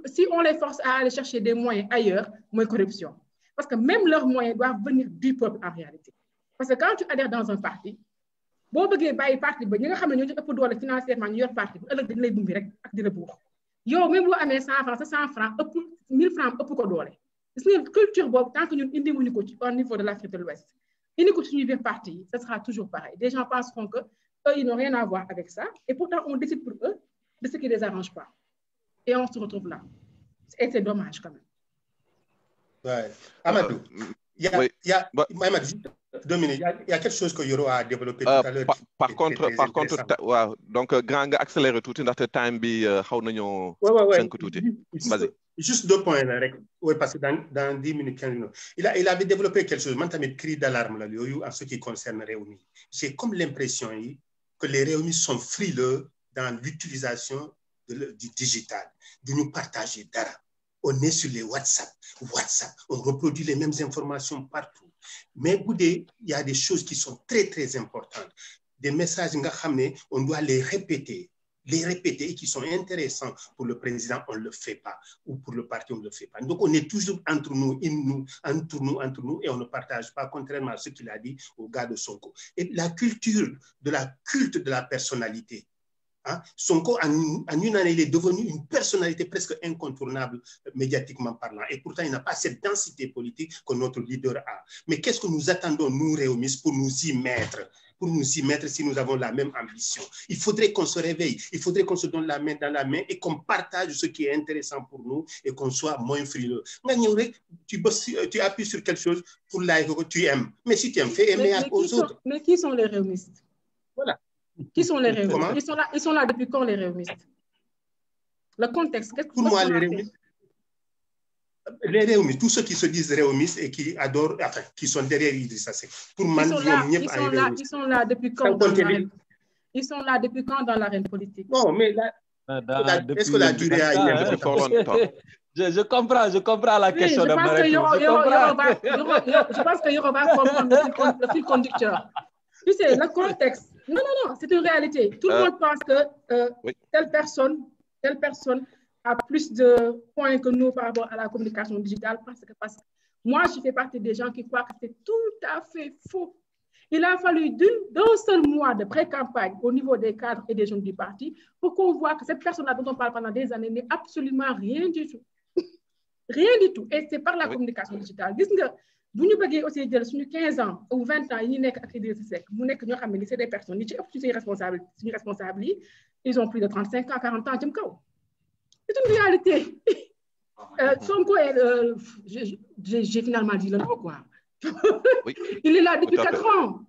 Si on les force à aller chercher des moyens ailleurs, moins corruption. Parce que même leurs moyens doivent venir du peuple en réalité. Parce que quand tu adhères dans un parti, si tu as un parti, tu as financièrement un parti, tu as un parti. Yo même boo amee 100 francs 100 francs ëpp 1000 francs ëpp ko doole gis nga culture boobu tant que ñun indi wuñu ko ci au niveau de l'Afrique de l'Ouest indi ko suñuy biir parti ça sera toujours pareil des gens penseront que eux ils n'ont rien à voir avec ça et pourtant on décide pour eux de ce qui les arrange pas et on se retrouve là et c'est dommage quand même. Ouais. Amadou, il y a Amadou, 2 minutes. Il y a quelque chose que Yoro a développé tout à l'heure. Par contre, wow, donc grand nga accéléré tout ndaxte time bi xaw nañoo cinq tuuti. Vas-y. Juste 2 points là rek. Oui, parce que dans 10 minutes 15 minutes. Il avait développé quelque chose. Man tamit cri d'alarme là yoyu en ce qui concerne Rewmi. J'ai comme l'impression que les Rewmi sont frileux dans l'utilisation du digital, de nous partager dara. On est sur les WhatsApp, on reproduit les mêmes informations partout. Mais il y a des choses qui sont très, très importantes. Des messages, on doit les répéter et qui sont intéressants pour le président, on ne le fait pas. Ou pour le parti, on ne le fait pas. Donc, on est toujours entre nous, et on ne partage pas, contrairement à ce qu'il a dit au gars de Sonko. Et la culture de la personnalité. Hein? Sonko, en une année, il est devenu une personnalité presque incontournable médiatiquement parlant. Et pourtant, il n'a pas cette densité politique que notre leader a. Mais qu'est-ce que nous attendons, nous, Rewmis, pour nous y mettre? Pour nous y mettre si nous avons la même ambition. Il faudrait qu'on se réveille, il faudrait qu'on se donne la main dans la main et qu'on partage ce qui est intéressant pour nous et qu'on soit moins frileux. Tu appuies sur quelque chose pour que tu aimes. Mais si tu aimes, fais aimer aux autres. Mais qui sont les Rewmistes? Voilà. Qui sont les Rewmistes? Ils sont là depuis quand, les Rewmistes? Le contexte, qu'est-ce que pour moi, les Rewmistes, tous ceux qui se disent Rewmistes et qui adorent, enfin, qui sont derrière Idrissa Seck. Pour moi, ils sont là depuis quand? Ils sont là depuis quand dans l'arène politique? Non, mais là, est-ce que la durée a été Je comprends la question de Mariétou. Je pense que Yoro va comprendre le fil conducteur. Tu sais, le contexte. Non, c'est une réalité. Tout le monde pense que telle personne a plus de points que nous par rapport à la communication digitale parce que moi, je fais partie des gens qui croient que c'est tout à fait faux. Il a fallu d'un seul mois de pré-campagne au niveau des cadres et des jeunes du parti pour qu'on voit que cette personne-là dont on parle pendant des années n'est absolument rien du tout. Rien du tout. Et c'est par la communication digitale. Vous nous voyez aussi dire sur 15 ans ou 20 ans, c'est des personnes qui sont responsables, ils ont plus de 35 ans, 40 ans. C'est une réalité. Sonko, j'ai finalement dit le nom, quoi. Oui. Il est là depuis 4 ans,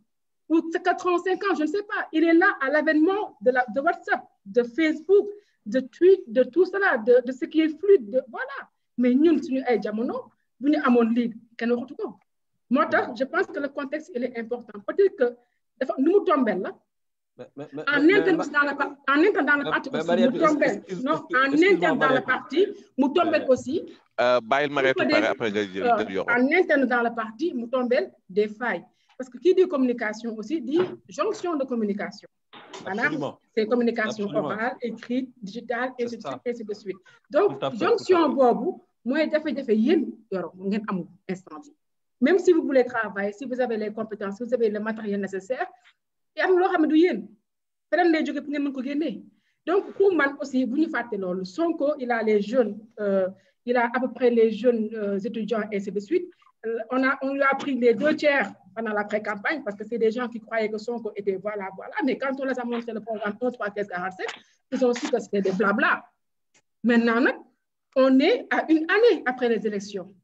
ou 4 ans, 5 ans, je ne sais pas. Il est là à l'avènement de WhatsApp, de Facebook, de Twitter, de tout cela, de ce qui est fluide, voilà. Mais nous, nous avons lead. Moi, je pense que le contexte il est important. Peut-être que nous tombons là. En interne dans le parti aussi, nous tombons. Non, en interne dans le parti, nous tombons aussi. En interne dans le parti, nous tombons des failles. Parce que qui dit communication aussi dit jonction de communication. C'est communication orale, écrite, digitale, et ainsi de suite. Donc, jonction bobu, moi, même si vous voulez travailler, si vous avez les compétences, si vous avez le matériel nécessaire, il y a donc, pour moi aussi, vous nous faites l'ol. Sonko, il a les jeunes, il a à peu près les jeunes étudiants et ainsi de suite. On lui a pris les 2/3 pendant la pré-campagne parce que c'est des gens qui croyaient que Sonko était voilà. Mais quand on les a montré le programme 1, 3, 15, 47, ils ont su que c'était des blabla. Maintenant, on est à une année après les élections.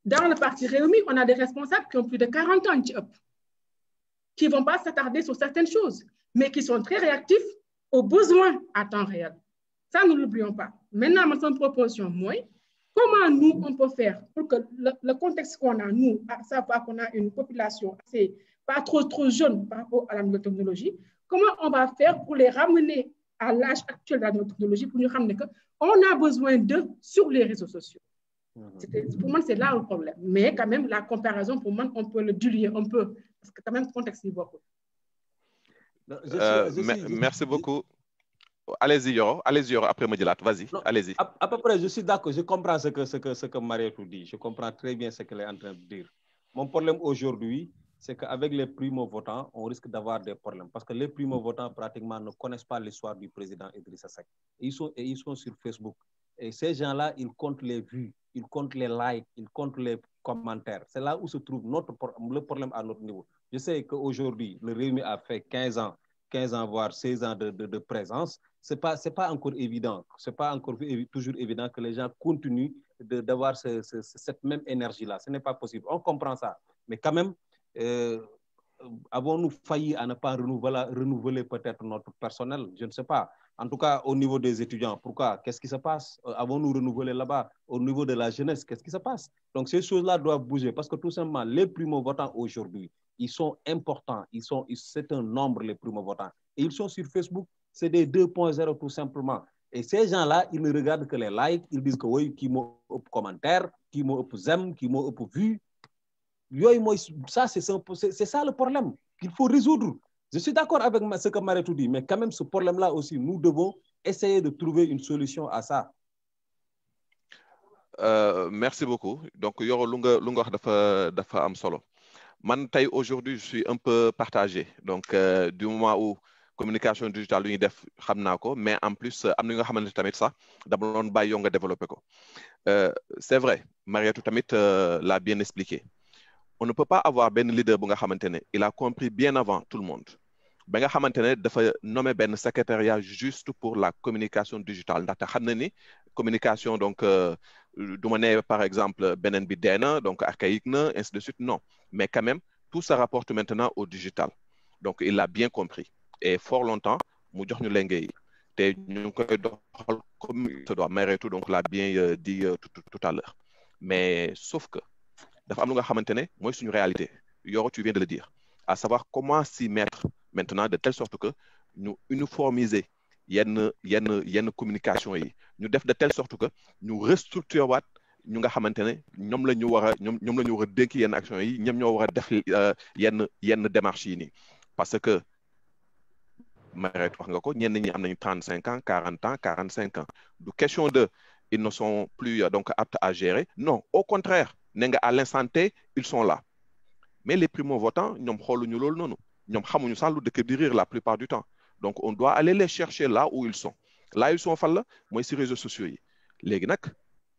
Dans le parti Réumi, on a des responsables qui ont plus de 40 ans qui ne vont pas s'attarder sur certaines choses, mais qui sont très réactifs aux besoins à temps réel. Ça, nous ne l'oublions pas. Maintenant, ma proposition, moi, comment nous, on peut faire pour que le contexte qu'on a, nous, à savoir qu'on a une population assez, pas trop jeune par rapport à la nouvelle technologie, comment on va faire pour les ramener à l'âge actuel de la nouvelle technologie pour nous ramener qu'on a besoin d'eux sur les réseaux sociaux. Pour moi, c'est là le problème. Mais quand même, la comparaison, pour moi, on peut le diluer un peu, parce que quand même, le contexte est beaucoup. Merci beaucoup. Allez-y, Yoro, après Modilat, vas-y, allez-y. À peu près, je suis d'accord, je comprends ce que Marietou dit, je comprends très bien ce qu'elle est en train de dire. Mon problème aujourd'hui, c'est qu'avec les primo-votants, on risque d'avoir des problèmes, parce que les primo-votants, pratiquement, ne connaissent pas l'histoire du président Idrissa Seck. Ils sont sur Facebook. Et ces gens-là, ils comptent les vues, ils comptent les likes, ils comptent les commentaires. C'est là où se trouve le problème à notre niveau. Je sais qu'aujourd'hui, le Réumi a fait 15 ans, voire 16 ans de présence. C'est pas encore évident. C'est pas encore toujours évident que les gens continuent d'avoir cette même énergie-là. Ce n'est pas possible. On comprend ça. Mais quand même, avons-nous failli à ne pas renouveler peut-être notre personnel? Je ne sais pas. En tout cas, au niveau des étudiants, pourquoi? Qu'est-ce qui se passe? Avons-nous renouvelé là-bas? Au niveau de la jeunesse, qu'est-ce qui se passe? Donc, ces choses-là doivent bouger parce que tout simplement, les primo-votants aujourd'hui, ils sont importants. C'est un nombre, les primo-votants. Et ils sont sur Facebook. C'est des 2.0 tout simplement. Et ces gens-là, ils ne regardent que les likes. Ils disent que oui, qui m'ont commentaire, qui m'ont j'aime, qui m'ont vu. Ça, c'est ça le problème qu'il faut résoudre. Je suis d'accord avec ce que Marietou dit, mais quand même, ce problème-là aussi, nous devons essayer de trouver une solution à ça. Merci beaucoup. Donc, Yoro Lunga dafa am solo. Man, aujourd'hui, je suis un peu partagé. Donc, du moment où communication digitale lu ñuy def xam naa ko, mais en plus am na nga xamante tamit sax dama doon bàyyi yow nga développé ko. C'est vrai, Marietou tamit l'a bien expliqué. On ne peut pas avoir ben leader bu nga xamantene il a compris bien avant tout le monde ba nga xamantene dafa nommer ben secrétariat juste pour la communication digitale ndaxte xam na ni communication donc du ma ne par exemple benen bi deena donc archaïque na ainsi de suite, non, mais quand même tout se rapporte maintenant au digital. Donc il l'a bien compris et fort longtemps mu jox ñu lenge yi te ñu koy doxal comme il se doit. Marietou donc l'a bien dit tout à l'heure, mais sauf que dafa am lu nga xamantene mooy suñu réalité. Yoro, tu viens de le dire, à savoir comment s'y mettre maintenant de telle sorte que ñu uniformiser yenn communication yi, ñu def de telle sorte que ñu restructurer waat ñu nga xamantene ñoom la ñu war a dénk yenn action yi, ñoom ñoo war a def yenn démarche yi nii. Parce que Marietou wax nga ko, ñenn ñi am nañu 35 ans 40 ans 45 ans. Du question de ils ne sont plus donc aptes à gérer, non, au contraire, à l'instant T, ils sont là. Mais les primo-votants, ñom xoluñu lool nonu. Ñom xamuñu sax lu dëkk di rire la plupart du temps. Donc on doit aller les chercher là où ils sont. Là ils sont fan la moy ci réseaux sociaux yi. Légui nak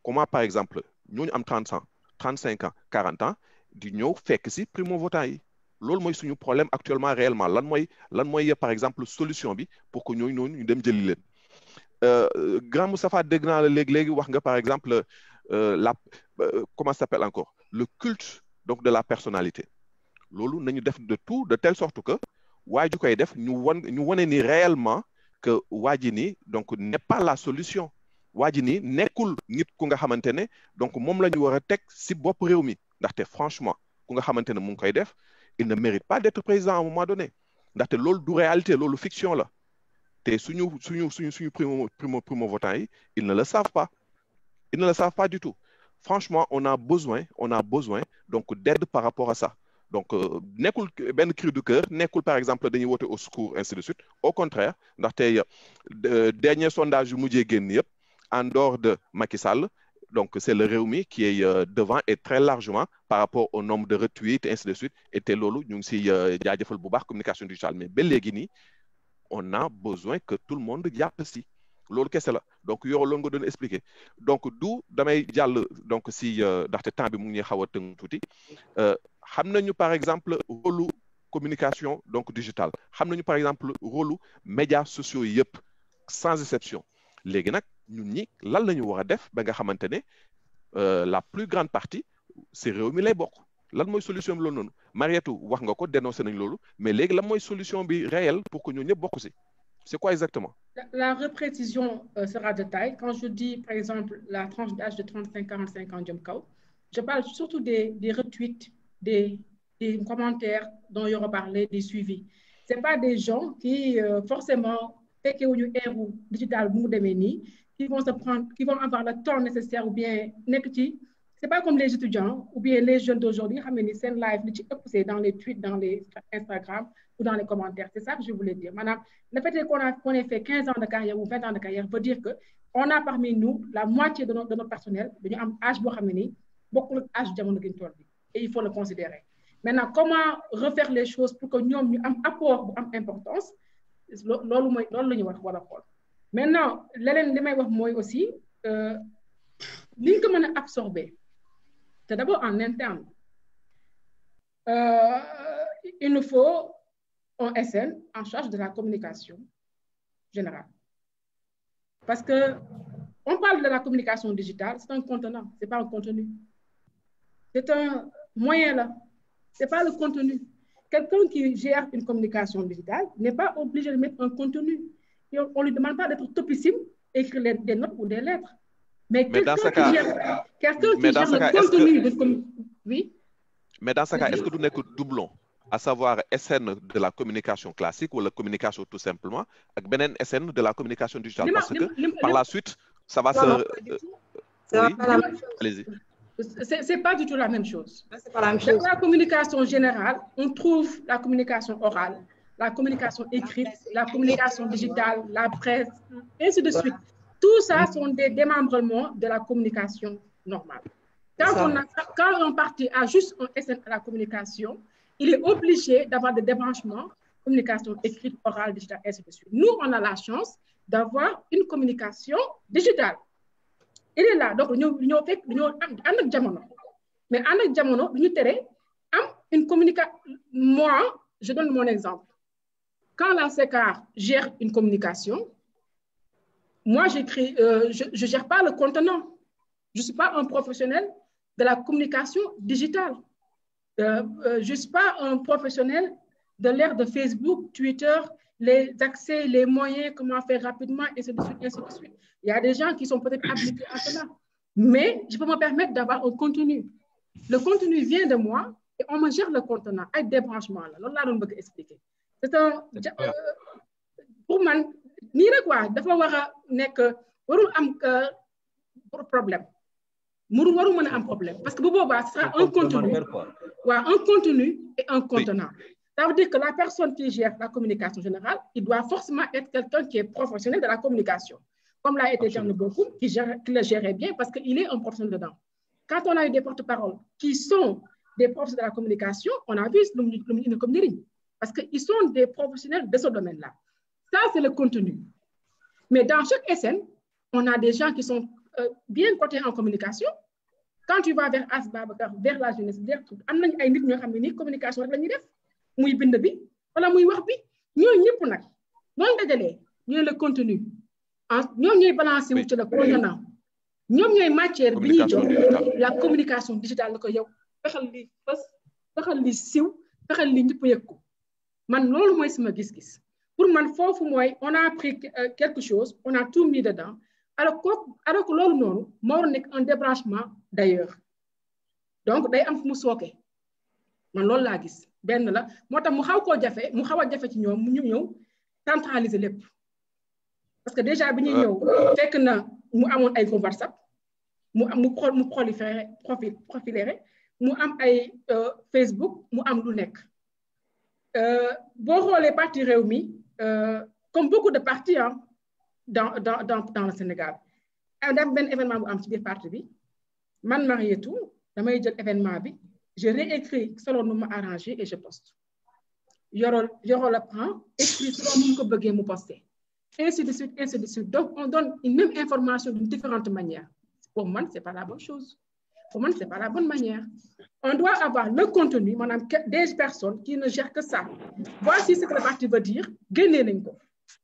comment par exemple ñooñu am 30 ans, 35 ans, 40 ans di ñëw fekk ci primo-votants yi. Lool moy suñu problème actuellement réellement. Lan moy par exemple solution bi pour que ñooñu ñu dem jëli leen. Grand Moustapha dégg naa la léegi wax nga par exemple comment ça s'appelle encore, le culte donc de la personnalité. Loolu nañu def de tout de telle sorte que waji koy def ñu woné ni réellement que waji ni donc n'est pas la solution. Waji ni nekkul nit ku nga xamantene donc mom lañu wara tek ci bop réew mi, ndaxte franchement ku nga xamantene mu ngi koy def, il ne mérite pas d'être président à un moment donné. Ndaxte loolu du réalité, loolu fiction la. Té suñu primo votants yi, ils ne le savent pas. Ils ne le savent pas du tout. Franchement, on a besoin donc d'aide par rapport à ça. donc nekkul benn cri du cœur nekkul par exemple dañuy woote au secours ainsi de suite au contraire ndax tey dernier sondage yu mujjee génn yëpp en dehors de Macky Sall donc c'est le Rewmi qui est devant et très largement par rapport au nombre de retweets ainsi de suite et te loolu ñu ngi si jaajëfal bu baax communication digitale mais ba léegi nii on a besoin que tout le monde jàpp si loolu kese la donc yow loolu nga doon expliquer donc du damay jàll donc si ndaxte temps bi mu ngi xaw a tënk tuuti xam nañu par exemple rôle communication donc digitale xam nañu par exemple rôle médias sociaux yëpp sans exception léegi nag ñun ñi lan la ñu war a def ba nga xamante ne la plus grande partie c'est réew mi lay bokk lan mooy solution bi loolu noonu Marietou wax nga ko dénoncé nañ loolu mais léegi lan mooy solution bi réelle pour que ñun ñëpp bokk si c'est quoi exactement? La reprécision sera de taille. Quand je dis, par exemple, la tranche d'âge de 35-45 ans, je parle surtout des retweets, des commentaires dont il y aura parlé, des suivis. Ce n'est pas des gens qui, forcément, digital, qui vont se prendre, qui vont avoir le temps nécessaire ou bien, c'est pas comme les étudiants ou bien les jeunes d'aujourd'hui, c'est live, c'est dans les tweets, dans les Instagram ou dans les commentaires. C'est ça que je voulais dire. Madame, le fait qu'on ait fait 15 ans de carrière ou 20 ans de carrière veut dire qu'on a parmi nous la moitié de notre personnel, de notre âge, beaucoup d'âge et il faut le considérer. Maintenant, comment refaire les choses pour que nous ayons un apport d'importance? Maintenant, moi aussi, ce que je absorber, c'est d'abord en interne. Il nous faut un SN en charge de la communication générale. Parce que on parle de la communication digitale, c'est un contenant, ce n'est pas un contenu. C'est un moyen là, ce n'est pas le contenu. Quelqu'un qui gère une communication digitale n'est pas obligé de mettre un contenu. Et on ne lui demande pas d'être topissime, écrire des notes ou des lettres. Mais quelqu'un qui gère le contenu de oui. Mais dans ce cas, est-ce que nous n'avons que doublon, à savoir SN de la communication classique ou la communication tout simplement, avec Benen SN de la communication digitale? Parce que par la suite, ça va se... C'est pas la même chose. Allez-y. C'est pas du tout la même chose. C'est pas la même chose. Dans la communication générale, on trouve la communication orale, la communication écrite, la communication digitale, la presse, ainsi de suite. Tout ça sont des démembrements de la communication normale. Quand on partit à juste un SN à la communication, il est obligé d'avoir des débranchements, communication écrite, orale, digitale, ainsi de suite. Nous, on a la chance d'avoir une communication digitale. Il est là. Donc, nous avons mais avec Diamono, nous avons une communication. Moi, je donne mon exemple. Quand la SECAR gère une communication, moi, je ne gère pas le contenant. Je ne suis pas un professionnel de la communication digitale. Je ne suis pas un professionnel de l'ère de Facebook, Twitter, les accès, les moyens, comment faire rapidement, et ainsi de suite, ainsi de suite. Il y a des gens qui sont peut-être habilités à cela. Mais je peux me permettre d'avoir un contenu. Le contenu vient de moi et on me gère le contenant avec des branchements. Là, je vais expliquer. C'est un... Pour moi, ni quoi, il faut avoir un problème. Mourou warou un problème parce que ce sera un contenu. Un contenu et un contenant. Ça veut dire que la personne qui gère la communication générale, il doit forcément être quelqu'un qui est professionnel de la communication. Comme l'a été Jean beaucoup, qui le gérait bien parce qu'il est un professionnel dedans. Quand on a eu des porte-paroles qui sont des professionnels de la communication, on a vu le parce qu'ils sont des professionnels de ce domaine-là. Ça, c'est le contenu. Mais dans chaque SN, on a des gens qui sont bien cotés en communication. Quand tu vas vers Asbabakar, vers la jeunesse, vers tout, on a une communication avec la muy bind bi wala muy wax bi ñoo ñëpp nag ñoo dajalé ñooy le contenu ñoom ñooy balancer wu ci le contenant ñoom ñooy matière bi ñuy jox la communication digitale la ko yow fexal li fës fexal li siw fexal li ñëpp yëg ko man loolu mooy sama gis-gis pour man foofu mooy on a appris quelque chose on a tout mis dedans alors que loolu noonu moo nekk un débranchement d'ailleurs donc day am fu mu sooke man loolu laa gis benn la moo tax mu xaw koo jafe mu xaw a jafe ci ñoom mu ñu ñëw centraliser lépp parce que déjà bi ñuy ñëw fekk na mu amoon ay groupe WhatsApp mu proliféré mu am ay Facebook mu am lu nekk boo xoolee parti Rewmi comme beaucoup de partis dans le Sénégal am benn événement bu am ci biir parti bi man Marietou damay jël événement bi je réécris selon nu ma arrangé et je poste Yoro la prend écrit selon nu mu ko bëggee mu posté ainsi de suite ainsi de suite donc on donne une même information d'une différente manière pour moi c'est pas la bonne chose pour moi c'est pas la bonne manière on doit avoir le contenu maanaam des personnes qui ne gèrent que ça voici ce que le parti veut dire génnee nañ ko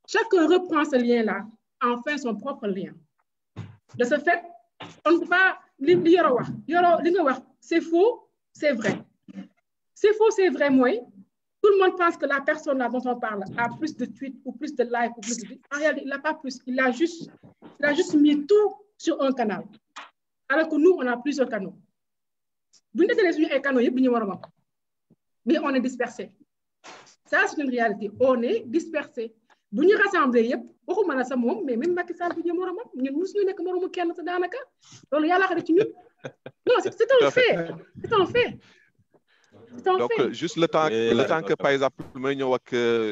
chacun reprend ce lien là en fait son propre lien de ce fait on ne peut pas li Yoro wax Yoro li nga wax c'est faux c'est vrai c'est faux c'est vrai mooy tout le monde pense que la personne là dont on parle a plus de tweets ou plus de likes ou plus de... En réalité, il n'a pas plus. Il a juste mis tout sur un canal. Alors que nous, on a plusieurs canaux. Vous n'êtes sur un canal, mais on est dispersé. Ça, c'est une réalité. On est dispersé. Vous nous rassemblez, mais même Macky Sall, nous non, c'est un fait. C'est un fait. Donc, juste le temps que, par exemple,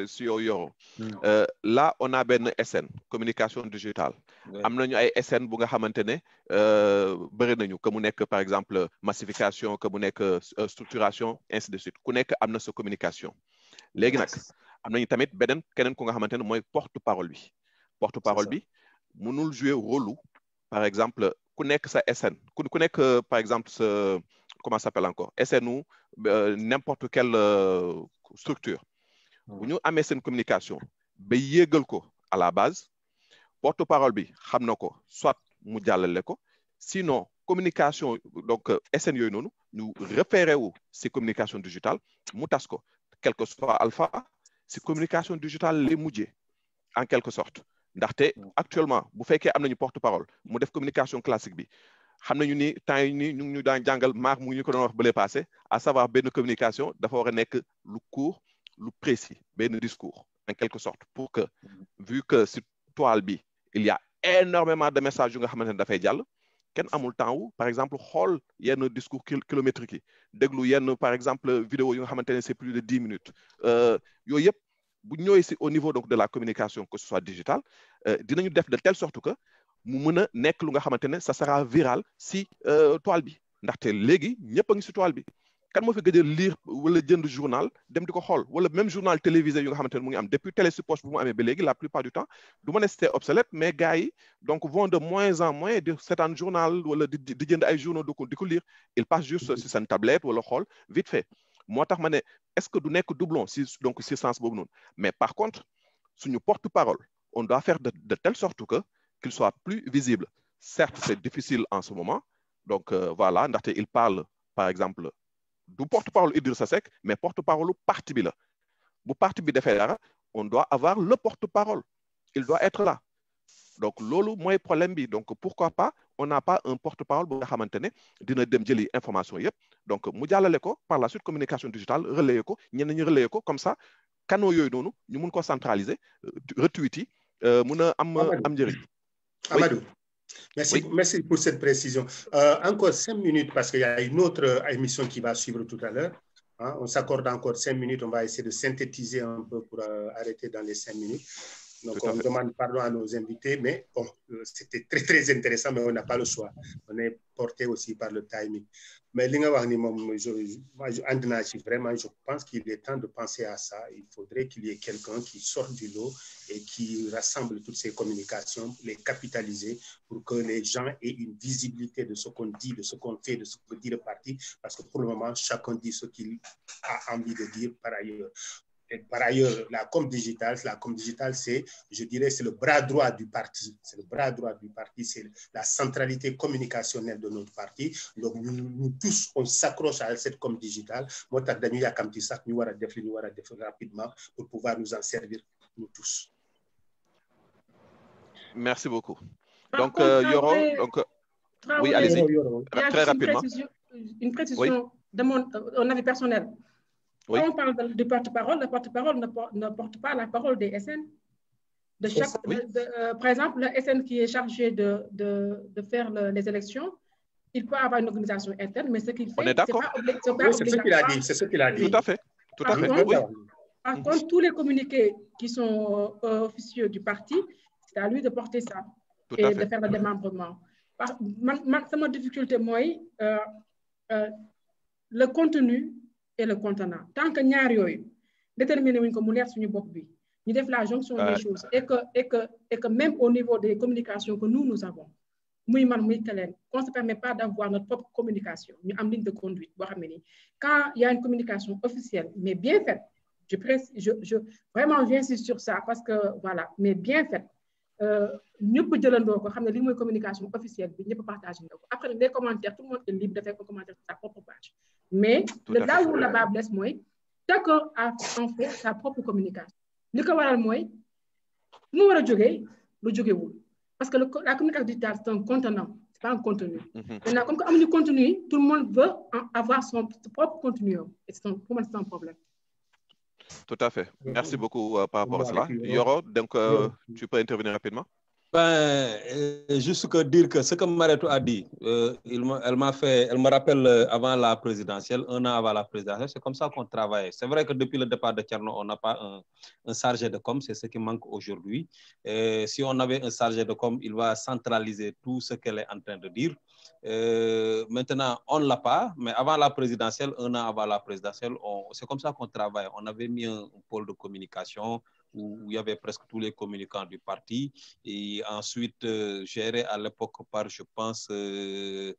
sur Yoro, là, on a ben SN, communication digitale. Am nañu ay SN bu nga xamantene bëri nañu que mu nekk par exemple massification que mu nekk structuration ainsi de suite ku nekk am na sa communication léegi nag am nañu tamit keneen ku nga xamantene mooy porte-parole bi mënul jouer rôle par exemple ku nekk sa SN ku nekk par exemple sa comment ça s'appelle encore SN ou n'importe quelle structure bu ñu amee seen communication ba yéegal ko à la base porte-parole bi xam na ko soit mu jàllale ko sinon communication donc SN yooyu noonu ñu repéré wu si communication digitale mu tas ko quel que soit alpha si communication digitale les mujjee en quelque sorte ndaxte actuellement bu fekkee am nañu porte-parole mu def communication classique bi xam nañu ni temps yi nii ñu ngi ñu daan jàngal Marc mu ñu ko doon wax bële passé à savoir benn communication dafa war a nekk lu court lu précis benn discours en quelque sorte pour que vu que sur toile bi il y a énormément de messages yu nga xamante ne dafay jàll kenn amul temps wu par exemple xool yenn discours kilométriques yi déglu yenn par exemple vidéo yu nga xamante ne c'est plus de 10 minutes yooyu yëpp bu ñëwee si au niveau donc de la communication que ce soit digital dinañu def de telle sorte que mu mën a nekk lu nga xamante ne ça sera viral si toile bi ndaxte léegi ñëpp a ngi si toile bi kan moo fi gëj a lire wala jënd journal dem di ko xool wala même journal télévisé yu nga xamante ne mu ngi am depuis télé si poche bu mu amee ba léegi la plupart du temps du ma ne c'est obsolète mais gars yi donc vont de moins en moins di seetaan journal wala di jënd ay journaux di ko lire il passe juste si seen tablette wala xool vite fait moo tax ma ne est-ce que du nekk doublon si donc si sens boobu noonu mais par contre suñu porte-parole on doit faire de telle sorte que qu'il soit plus visible certes c'est difficile en ce moment donc voilà ndaxte il parle par exemple du porte-parole Idrissa Seck mais porte-parole parti bi la bu parti bi defee dara on doit avoir le porte-parole il doit être là donc loolu mooy problème bi donc pourquoi pas on n'a pas un porte-parole bu nga xamante ne dina dem jëli information yëpp donc mu jàllale ko par la suite communication digitale relayer ko ñenn ñi relayer ko comme ça canaux yooyu noonu ñu mun ko centraliser retweet yi mun a am njëriñ. Amadou, merci pour cette précision. Encore 5 minutes parce qu'il y a une autre émission qui va suivre tout à l'heure. Hein, on s'accorde encore 5 minutes. On va essayer de synthétiser un peu pour arrêter dans les 5 minutes. Donc, on demande pardon à nos invités, mais bon, c'était très, très intéressant, mais on n'a pas le choix. On est porté aussi par le timing. Mais vraiment, je pense qu'il est temps de penser à ça. Il faudrait qu'il y ait quelqu'un qui sorte du lot et qui rassemble toutes ces communications, les capitaliser pour que les gens aient une visibilité de ce qu'on dit, de ce qu'on fait, de ce que dit le parti, parce que pour le moment, chacun dit ce qu'il a envie de dire par ailleurs. Et par ailleurs, la com digitale, c'est, je dirais, c'est le bras droit du parti. C'est le bras droit du parti, c'est la centralité communicationnelle de notre parti. Donc, nous tous, on s'accroche à cette com digitale. Moi, nous rapidement pour pouvoir nous en servir, nous tous. Merci beaucoup. Donc, Yoro, oui, allez-y. Très rapidement. Une précision de mon avis personnel. Oui. Quand on parle de porte-parole, le porte-parole ne porte pas la parole des SN. Par exemple, le SN qui est chargé de faire les élections il peut avoir une organisation interne, mais ce qu'il fait, on est d'accord. C'est ce qu'il a dit, c'est ce qu'il a dit. Tout à fait, tout à fait. Par contre, tous les communiqués qui sont officieux du parti, c'est à lui de porter ça et de faire le démembrement. C'est ma difficulté, moi, le contenu et le contenant. Tant que ñaar yooyu déterminé wuñ ko mu leer suñu bopp bi, ñu def la jonction des choses et que même au niveau des communications que nous avons, muy man muy keneen, qu'on ne se permet pas d'avoir notre propre communication, ñu am ligne de conduite boo xam ne nii quand il y a une communication officielle mais bien faite, vraiment j'insiste sur ça parce que voilà, mais bien faite, ñëpp jëlandoo ko xam ne li mooy communication officielle bi ñëpp partagé na ko. Après les commentaires, tout le monde est libre de faire un commentaire sur sa propre page, mais là où la bas blesse mooy chacun a en fait sa propre communication. Li ko waral mooy mu war a jógee lu jógewul parce que la communication digitale c'est un contenant, c'est pas un contenu. Maintenant comme que amuñu contenu, tout le monde veut avoir son propre contenu et pour moi c'est un problème. Tout à fait. Merci beaucoup par rapport à cela. Yoro, donc tu peux intervenir rapidement. Juste que dire que ce que Marietou a dit, elle me rappelle avant la présidentielle, 1 an avant la présidentielle, c'est comme ça qu'on travaillait. C'est vrai que depuis le départ de Thierno, on n'a pas un chargé de com, c'est ce qui manque aujourd'hui. Si on avait un chargé de com, il va centraliser tout ce qu'elle est en train de dire. Maintenant, on ne l'a pas, mais avant la présidentielle, 1 an avant la présidentielle, c'est comme ça qu'on travaille. On avait mis un pôle de communication où il y avait presque tous les communicants du parti et ensuite géré à l'époque par, je pense, il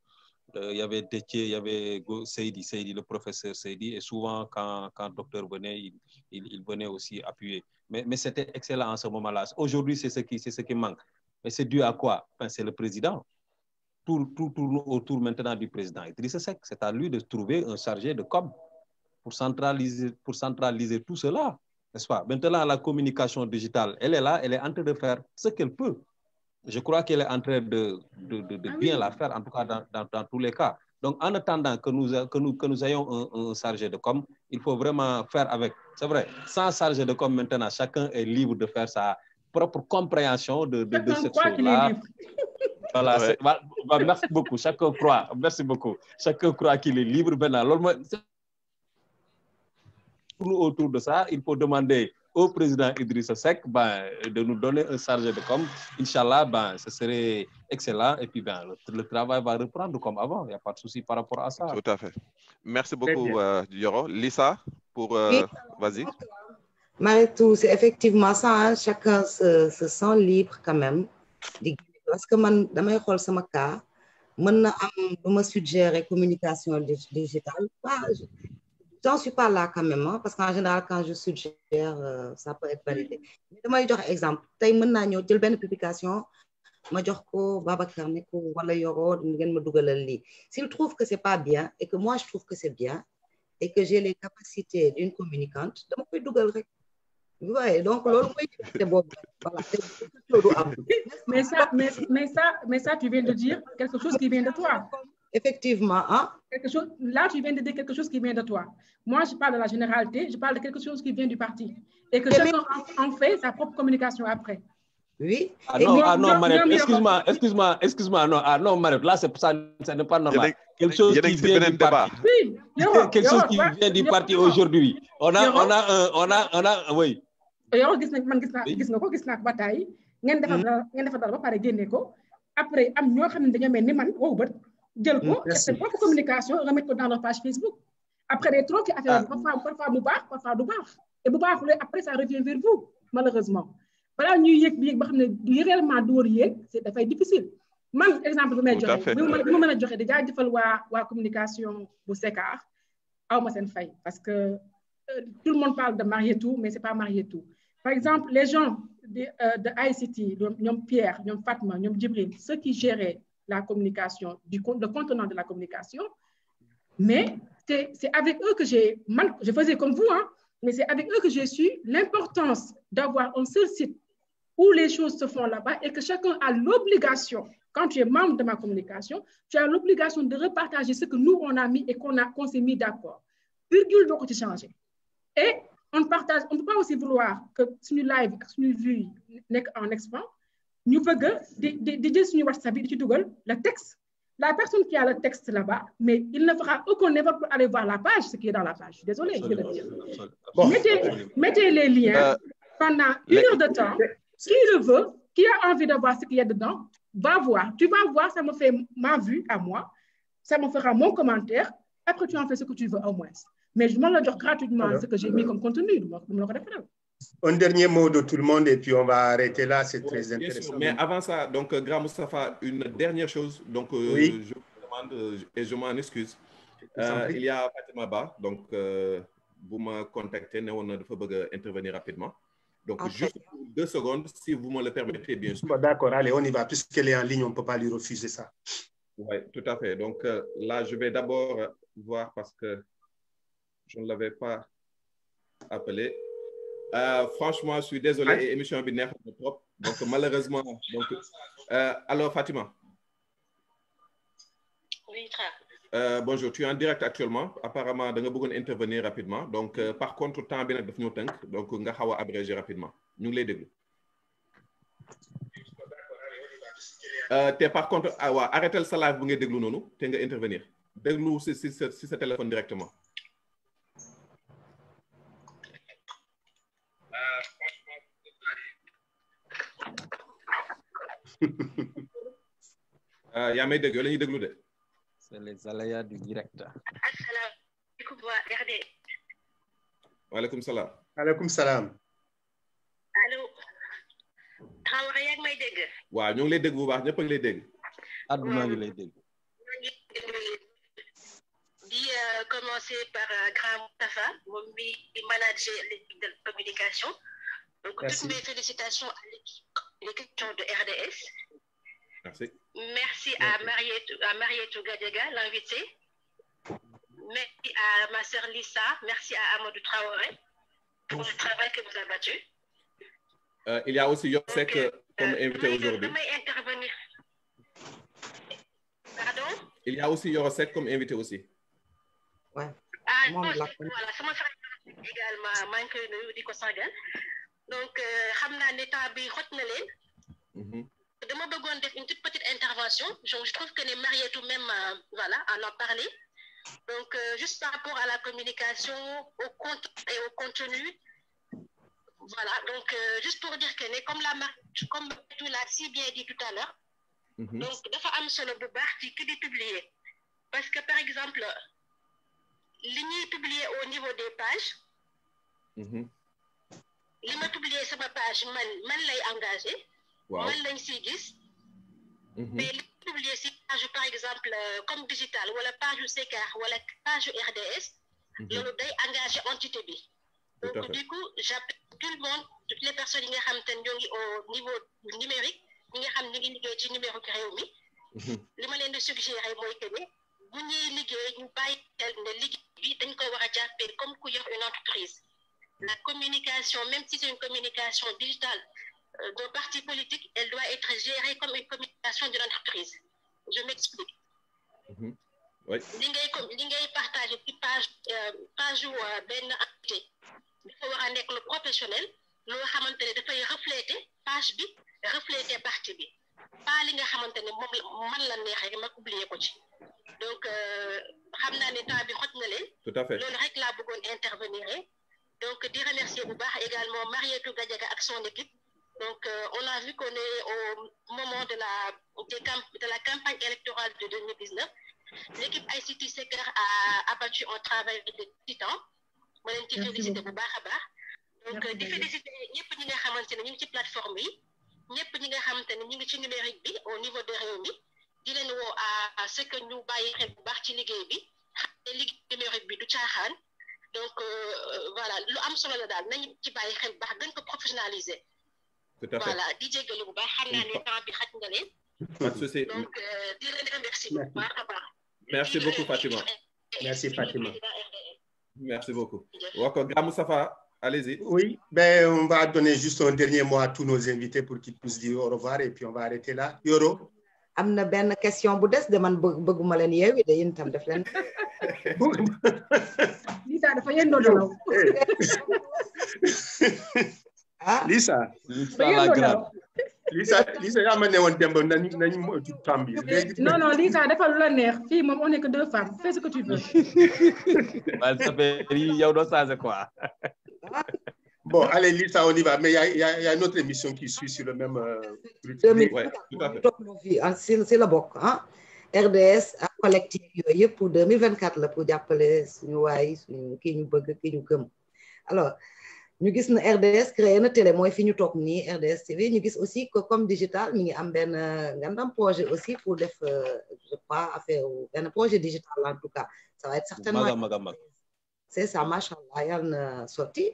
y avait Détier, il y avait Seydi, le professeur Seydi, et souvent quand le docteur venait, il venait aussi appuyer. Mais c'était excellent en ce moment-là. Aujourd'hui, c'est ce qui manque. Mais c'est dû à quoi? Enfin, c'est le président. Tout tourne autour maintenant du président Idrissa Seck. C'est à lui de trouver un chargé de com pour centraliser tout cela, n'est-ce pas? Maintenant, la communication digitale, elle est là, elle est en train de faire ce qu'elle peut. Je crois qu'elle est en train de bien la faire, en tout cas dans tous les cas. Donc, en attendant que nous ayons un chargé de com, il faut vraiment faire avec. C'est vrai, sans chargé de com, maintenant, chacun est libre de faire sa propre compréhension de cette chose-là. Voilà, ouais. Merci beaucoup. Chacun croit. Merci beaucoup. Chacun croit qu'il est libre. Autour de ça, il faut demander au président Idrissa Seck de nous donner un chargé de com. Inch'Allah, ce serait excellent. Et puis, le travail va reprendre comme avant. Il n'y a pas de souci par rapport à ça. Tout à fait. Merci beaucoup, Yoro. Lisa, vas-y. Marietou, c'est effectivement ça. Hein. Chacun se sent libre quand même. Parce que man damay xool sama cas mën na am bu ma suggérer communication digitale j'en suis pas là quand même hein, parce qu'en général quand je suggère ça peut être validé mais damay jox exemple tey mën naa ñëw jël benn publication ma jox ko Babacar ne ko wala Yoro ngeen ma dugalal lii s'il trouve que c'est pas bien et que moi je trouve que c'est bien et que j'ai les capacités d'une communicante dama koy dugal rek. Ouais, donc c'est bon. Voilà. mais ça, tu viens de dire quelque chose qui vient de toi. Effectivement, hein? Là, tu viens de dire quelque chose qui vient de toi. Moi, je parle de la généralité, je parle de quelque chose qui vient du parti. Et que chacun en fait sa propre communication après. Oui. Non, Mariette, excuse-moi, non, Mariette, là, ça n'est pas normal. Quelque chose qui vient du parti. Oui, quelque chose qui vient du parti aujourd'hui. On a, oui. Yow gis nga ko ba tey ngeen defar dara ba pare génne ko après am ñoo xam ne dañoo mel ni man wow bët jël ko c'est propre communication remettre ko dans leur page Facebook après des trucs affaire parfois mu baax parfois du baax et bu baaxulee après ça revient vers vous malheureusement balaa ñuy yéeg ba xam ne réellement du war yéeg c'est dafay difficile man exemple bi may joxe bi ma mën a joxe di jaajëfal waa communication bu Sekar aw ma seen fay parce que tout le monde parle de Marietou mais c'est pas Marietou. Par exemple, les gens de ICT, Pierre, Fatma, Djibril, ceux qui géraient la communication, le contenant de la communication, mais c'est avec eux que je faisais comme vous, hein, mais c'est avec eux que j'ai su l'importance d'avoir un seul site où les choses se font là-bas et que chacun a l'obligation, quand tu es membre de ma communication, tu as l'obligation de repartager ce que nous, on a mis et qu'on s'est mis d'accord. Virgule, donc, tu changes. Et on ne peut pas aussi vouloir que sur une live, sur une vue, en expand, nous voulons dire sur WhatsApp, le texte, la personne qui a le texte là-bas, mais il ne fera aucun effort pour aller voir la page, ce qui est dans la page. Je suis désolée, je le dis. Bon. Mettez les liens pendant 1 heure de temps. Qui le veut, qui a envie de voir ce qu'il y a dedans, va voir. Tu vas voir, ça me fait ma vue à moi, ça me fera mon commentaire. Après, tu en fais ce que tu veux au moins. Mais je me le donne gratuitement ce que j'ai mis comme contenu. Un dernier mot de tout le monde et puis on va arrêter là, c'est très intéressant. Mais avant ça, donc, Grand Moustapha, une dernière chose. Donc, oui. Je vous demande et je m'en excuse. Il y a Fatima Ba, donc, vous me contactez, on a intervenir rapidement. Donc, juste 2 secondes, si vous me le permettez, bien sûr. Bon, d'accord, allez, on y va. Puisqu'elle est en ligne, on ne peut pas lui refuser ça. Oui, tout à fait. Donc, là, je vais d'abord voir parce que je ne l'avais pas appelé. Franchement, je suis désolé, émission binaire trop. Donc, malheureusement. Donc, alors, Fatima. Oui, bonjour, tu es en direct actuellement. Apparemment, tu as intervenir rapidement. Donc, par contre, le temps est venu. Donc, tu vas abréger rapidement. Nous les déglu. Par contre, arrêtez le live pour déglu nous. Tu vas intervenir. Déglu si ce téléphone directement. yaa may dégg yow la ñuy déglu de. C'est les aléas du direct. Asalaamaaleykum waa RD. waaleykum salaam. waaleykum salaam. allo. Traoré yaa ngi may dégg. waaw ñu ngi lay dégg bu baax ñëpp a ngi lay dégg. àdduna ngi lay dégg. di commencer par Grand Moustapha moom mi manager l'équipe de communication. Donc toutes mes félicitations à l'équipe de RDS. Merci. Merci à Marietou Gadiaga, l'invitée. Merci à ma sœur Lisa. Merci à Amadou Traoré pour le travail que vous avez battu. Il y a aussi Yorsek comme invité aujourd'hui. Intervenir. Pardon? Il y a aussi Yorsek comme invité aussi. Ouais. Ah, voilà, ça m'a fait également manque de Sargal. Donc, je sais que de mon besoin une toute petite intervention. Je trouve que les mariés tout même, voilà, en parler. Donc, juste par rapport à la communication, au compte et au contenu. Voilà, donc, juste pour dire que, comme tu l'as si bien dit tout à l'heure, donc, il faut amener le boubar qui est publié. Parce que, par exemple, ligne publiée au niveau des pages, li ma publié sur ma page, man lay engagé. Wow. Man lañ si gis. Mais li publié si page par exemple comme digital wala page CKR wala page RDS, loolu day engagé entité bi. Donc du coup, j'appelle tout le monde, toutes les personnes qui nga xam te ñoo ngi au niveau numérique, ñi nga xam ñi ngi liggéey ci numérique réew mi. Li ma leen di suggérer mooy que ne bu ñuy liggéey ñu bàyyi xel ne liggéey bi dañ ko war a jàppee comme ku yor une entreprise. La communication, même si c'est une communication digitale d'un parti politique, elle doit être gérée comme une communication de l'entreprise. Je m'explique. Oui. Li ngay partager ci page benn entité dafa war a nekk le professionnel loo xamante ne dafay refléter page bi refléter parti bi pas li nga xamante ne moom man la neex rek ma publier ko ci. Donc xam naa ne temps bi xoj na leen. Tout à fait. Loolu rek laa bëggoon intervenir. Donc, de remercier Bouba également Marietou Gadiaga avec son équipe. Donc, on a vu qu'on est au moment de la campagne électorale de 2019. L'équipe ICT Sector a abattu un travail de titan. Je voulais féliciter Bouba. Donc, de féliciter ñëpp ñi nga xamante ne ñu ngi ci plateforme yi ñëpp ñi nga xamante ne ñu ngi ci numérique bi au niveau de réew mi di leen woo à ce que ñu bàyyi xel bu baax ci liggéey bi xam ne liggéey numérique bi du caaxaan. Donc, voilà, lu am solo la daal nañu ci bàyyi xel baax gën ko professionnaliser. Tout à fait. Voilà, di jégalu bu baax xam naa ne temps bi xaj nga leen. Pas de souci. Donc, di leen remercier bu baax a baax. Merci beaucoup, Fatima. Merci, Fatima. Merci beaucoup. Wako, Grand Moustapha, allez-y. Oui, ben, on va donner juste un dernier mot à tous nos invités pour qu'ils puissent dire au revoir et puis on va arrêter là. Yoro? am na benn question bu des de man bëgguma leen yeewi de yéen itam def leen. Lisa dafa yendoo dalaw. Lisa. Lisa la grande. Lisa yaa ma ne woon démb nañ moytu temps bi. Non, Lisa, dafa lu la neex. Fii moom on est que 2 femmes. Fais ce que tu veux. Ça fait yow doo changé quoi. Bon, allez, Lisa, on y va. Mais il y a une autre émission qui suit sur le même truc. Ouais, tout à fait. C'est la bokk, hein? RDS ak collectif yooyu yëpp pour 2024 la pour jàppale suñu waay suñu kii ñu bëgg kii ñu gëm. Alors, ñu gis na RDS créé na télé mooy fi ñu toog nii RDS TV ñu gis aussi que comme digital mi ngi am benn ngandam projet aussi pour def je crois affaire benn projet digital en tout cas ça va être certainement mag. C'est ça machallah yàlla na sotti.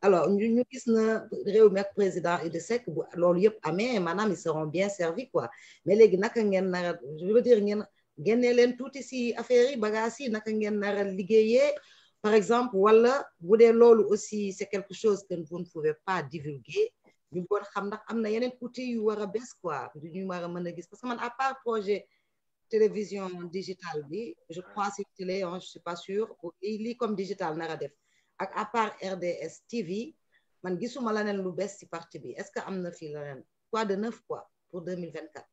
Alors ñu gis na réew mi ak président Idrissa Seck bu loolu yëpp amee maanaam ils seront bien servis quoi mais léegi naka ngeen nar je veux dire ngeen génnee leen tuuti si affaire yi bagages yi naka ngeen nar a liggéeyee par exemple wala bu dee loolu aussi c'est quelque chose que vous ne pouvez pas divulguer ñu bon xam ndax am na yeneen outils yu war a bees quoi ñu war a mën a gis parce que man à part projet télévision digitale bi je crois c'est télé je suis pas sûre lii comme digital nar a def ak à part RDS TV man gisuma leneen lu bees ci parti bi est-ce que am na fii leneen quoi de neuf quoi pour 2024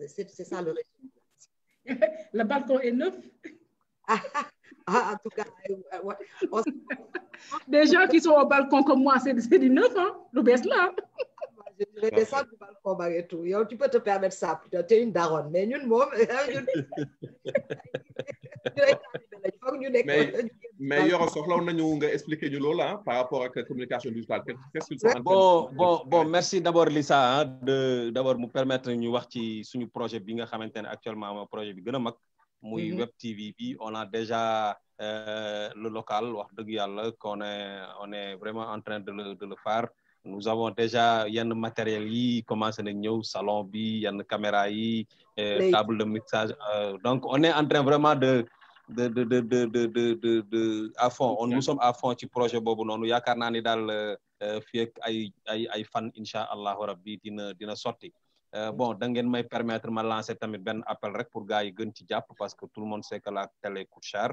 c'est ça le résumé. Le balcon est neuf. En tout cas des gens qui sont au balcon comme moi c'est du neuf hein lu bees là. Je dirais descendre du balcon ba et tout yow tu peux te permettre ça t'es une daronne mais ñun moom mais Yoro soxlaw nañu nga expliquer ñu loolu par rapport ak communication digitale qu'est-ce qu'ils sont bon merci d'abord Lisa d'abord mu permettre ñu wax ci suñu projet bi nga xamante ne actuellement projet bi gën a mag muy web TV bi on a déjà le local wax dëgg yàlla on est vraiment en train de le faire. Nous avons déjà yenn matériel yi commencé nañ ñëw salon bi yenn caméra yi table de mixage donc on est en train vraiment de à fond nous sommes à fond ci projet boobu noonu yaakaar naa ni daal fii ak ay fan incha allahu rabbi dina sotti bon da ngeen may permettre ma lancer tamit benn appel rek pour gars yi gën ci jàpp parce que tout le monde sait que la télé coûte cher.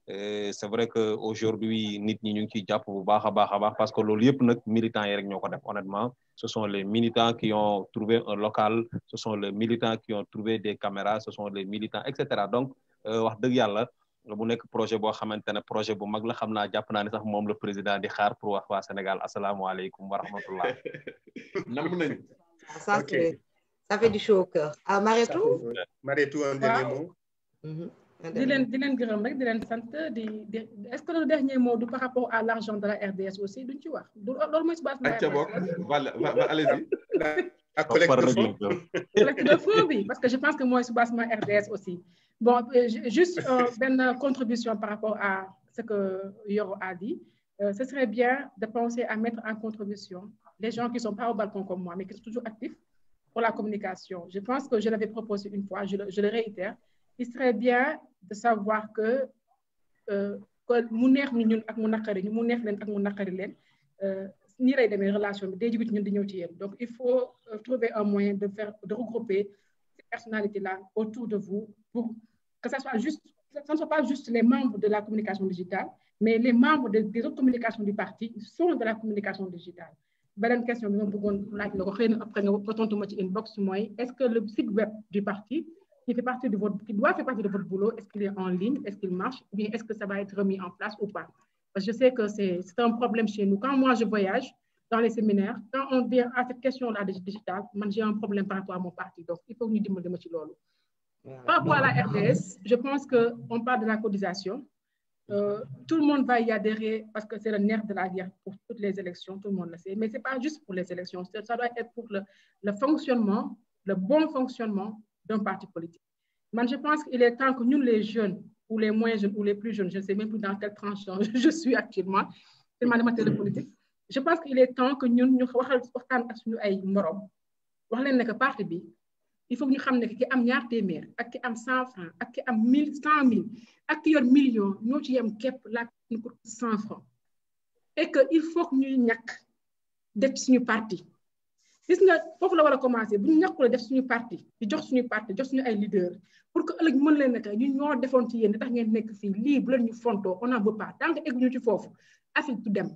C'est vrai que aujourd'hui nit ñi ñu ngi ciy jàpp bu baax a baax parce que loolu yëpp nag militants yi rek ñoo ko def honnêtement ce sont les militants qui ont trouvé un local ce sont les militants qui ont trouvé des caméras ce sont les militants etc. Donc wax dëgg yàlla bu nekk projet boo xamante ne projet bu mag la xam naa jàpp naa ne sax moom le président di xaar pour wax waa Sénégal asalaamualeykum wa rahmatullah. nam nañu. Ça fait du chaud au cœur. Marietou un dernier mot. di leen gërëm rek di leen sant est-ce que le dernier mot du par rapport à l'argent de la RDS aussi duñ ci wax loolu mooy si base allez-y ak collecte de fonds bi parce que je pense que mooy si base RDS aussi bon juste benn contribution par rapport à ce que Yoro a dit ce serait bien de penser à mettre en contribution les gens qui sont pas au balcon comme moi mais qui sont toujours actifs pour la communication je pense que je l'avais proposé une fois je le réitère. Il serait bien de savoir que mu neex ni ñun ak mu naqari ñu mu neex leen ak mu naqari leen nii lay demee relation bi day jóge ci ñun di ñëw ci yéen donc il faut trouver un moyen de regrouper ces personnalités là autour de vous pour que ça ne soit pas juste les membres de la communication digitale mais les membres des autres communications du parti sont de la communication digitale. Beneen question bi ma bëggoon laaj la ko xëy na après nga tontu ma ci inbox mooy est-ce que le site web du parti qui doit faire partie de votre boulot, est-ce qu'il est en ligne, est-ce qu'il marche, ou bien est-ce que ça va être remis en place ou pas? Parce que je sais que c'est un problème chez nous. Quand moi je voyage dans les séminaires, quand on vient à cette question-là de digital, moi j'ai un problème par rapport à mon parti. Donc il faut que nous disions par rapport à la RDS, je pense qu'on parle de la cotisation. Tout le monde va y adhérer parce que c'est le nerf de la guerre pour toutes les élections, tout le monde le sait. Mais ce n'est pas juste pour les élections, ça doit être pour le fonctionnement, le bon fonctionnement d'un parti politique. Mais je pense qu'il est temps que nous, les jeunes, ou les moins jeunes, ou les plus jeunes, je ne sais même plus dans quelle tranche je suis actuellement, c'est ma matière politique. Je pense qu'il est temps que nous waxtaan ak suñu ay morom wax leen ne que parti bi il faut que ñu xam ne ki am ñaar téeméer ak ki am 100 francs ak ki am 100 000 ak ki yor million ñoo ci yem képp la ko 100 francs et que il faut que ñuy ñàkk def suñu parti. Gis nga foofu la war a commencer bu ñu ñàkkul def suñu parti di jox suñu parti jox suñu ay leader pour que ëllëg mën leen nekk ñun ñoo defoon ci yéen tax ngeen nekk fii lii bu leen ñu fontoo on n'en veut pas tant que egg ñu ci foofu affaire du dem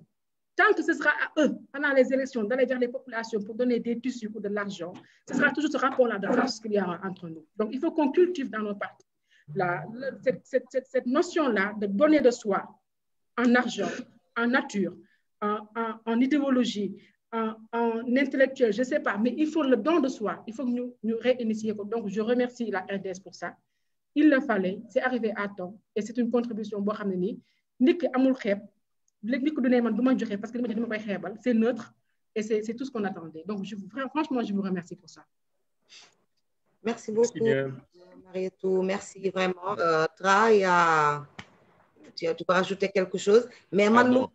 tant que ce sera à eux, pendant les élections, d'aller vers les populations pour donner des tissus ou de l'argent, ce sera toujours ce rapport-là de force qu'il y a entre nous. Donc, il faut qu'on cultive dans nos partis cette notion-là de donner de soi en argent, en nature, en idéologie, en intellectuel, je ne sais pas, mais il faut le don de soi. Il faut que nous réinitier. Donc, je remercie la RDS pour ça. Il le fallait, c'est arrivé à temps et c'est une contribution boo xam ne nii nit ki amul xeeb léegi nit ki du ne man du ma joxe parce que li ma joxe dama koy xeebal c'est neutre et c'est tout ce qu'on attendait. Donc, franchement, je vous remercie pour ça. Merci beaucoup, Marietou. Merci vraiment. Tra, tu peux rajouter quelque chose? Mais man,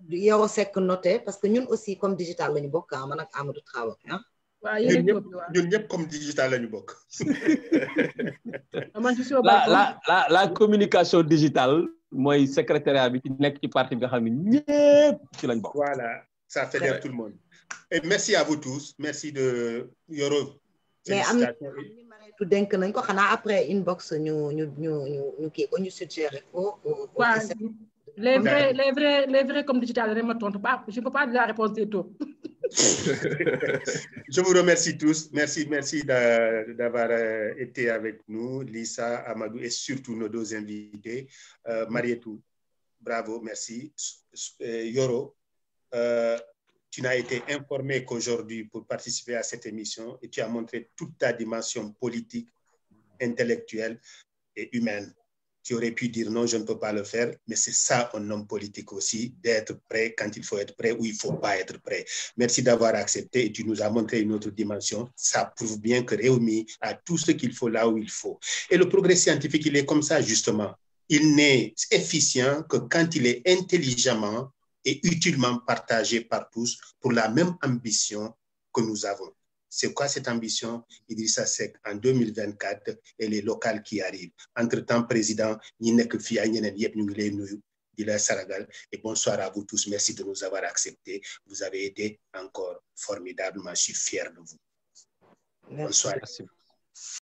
Yoro Seck noté parce que nous aussi, comme digital, nous bokk man ak Amadou Traoré. Ñun ñëpp comme digital lañu bokk. La communication digitale, moi, secrétariat bi ci nekk ci parti bi nga xam ne ñëpp ci lañ bokk. Voilà, ça fédère tout le monde. Et merci à vous tous. Merci de Yoro. Mais am na Marietou denk nañ ko xanaa après inbox ñu kii ko ñu suggéré ko. Les vrais comme digital, je ne peux pas la réponse des taux. Je vous remercie tous. Merci d'avoir été avec nous, Lisa, Amadou et surtout nos deux invités. Marietou, bravo, merci. Yoro, tu n'as été informé qu'aujourd'hui, pour participer à cette émission, et tu as montré toute ta dimension politique, intellectuelle et humaine. Tu aurais pu dire non, je ne peux pas le faire, mais c'est ça un homme politique aussi, d'être prêt quand il faut être prêt ou il ne faut pas être prêt. Merci d'avoir accepté et tu nous as montré une autre dimension. Ça prouve bien que Réumi a tout ce qu'il faut là où il faut. Et le progrès scientifique, il est comme ça justement. Il n'est efficient que quand il est intelligemment et utilement partagé par tous pour la même ambition que nous avons. C'est quoi cette ambition? Idrissa Seck en 2024 et les locales qui arrivent. Entre-temps, président, ñi nekk fii ak ñeneen yëpp ñu ngi lay nuyu di la saragal et bonsoir à vous tous. Merci de nous avoir acceptés. Vous avez été encore formidablement. Je suis fier de vous. Merci. Bonsoir.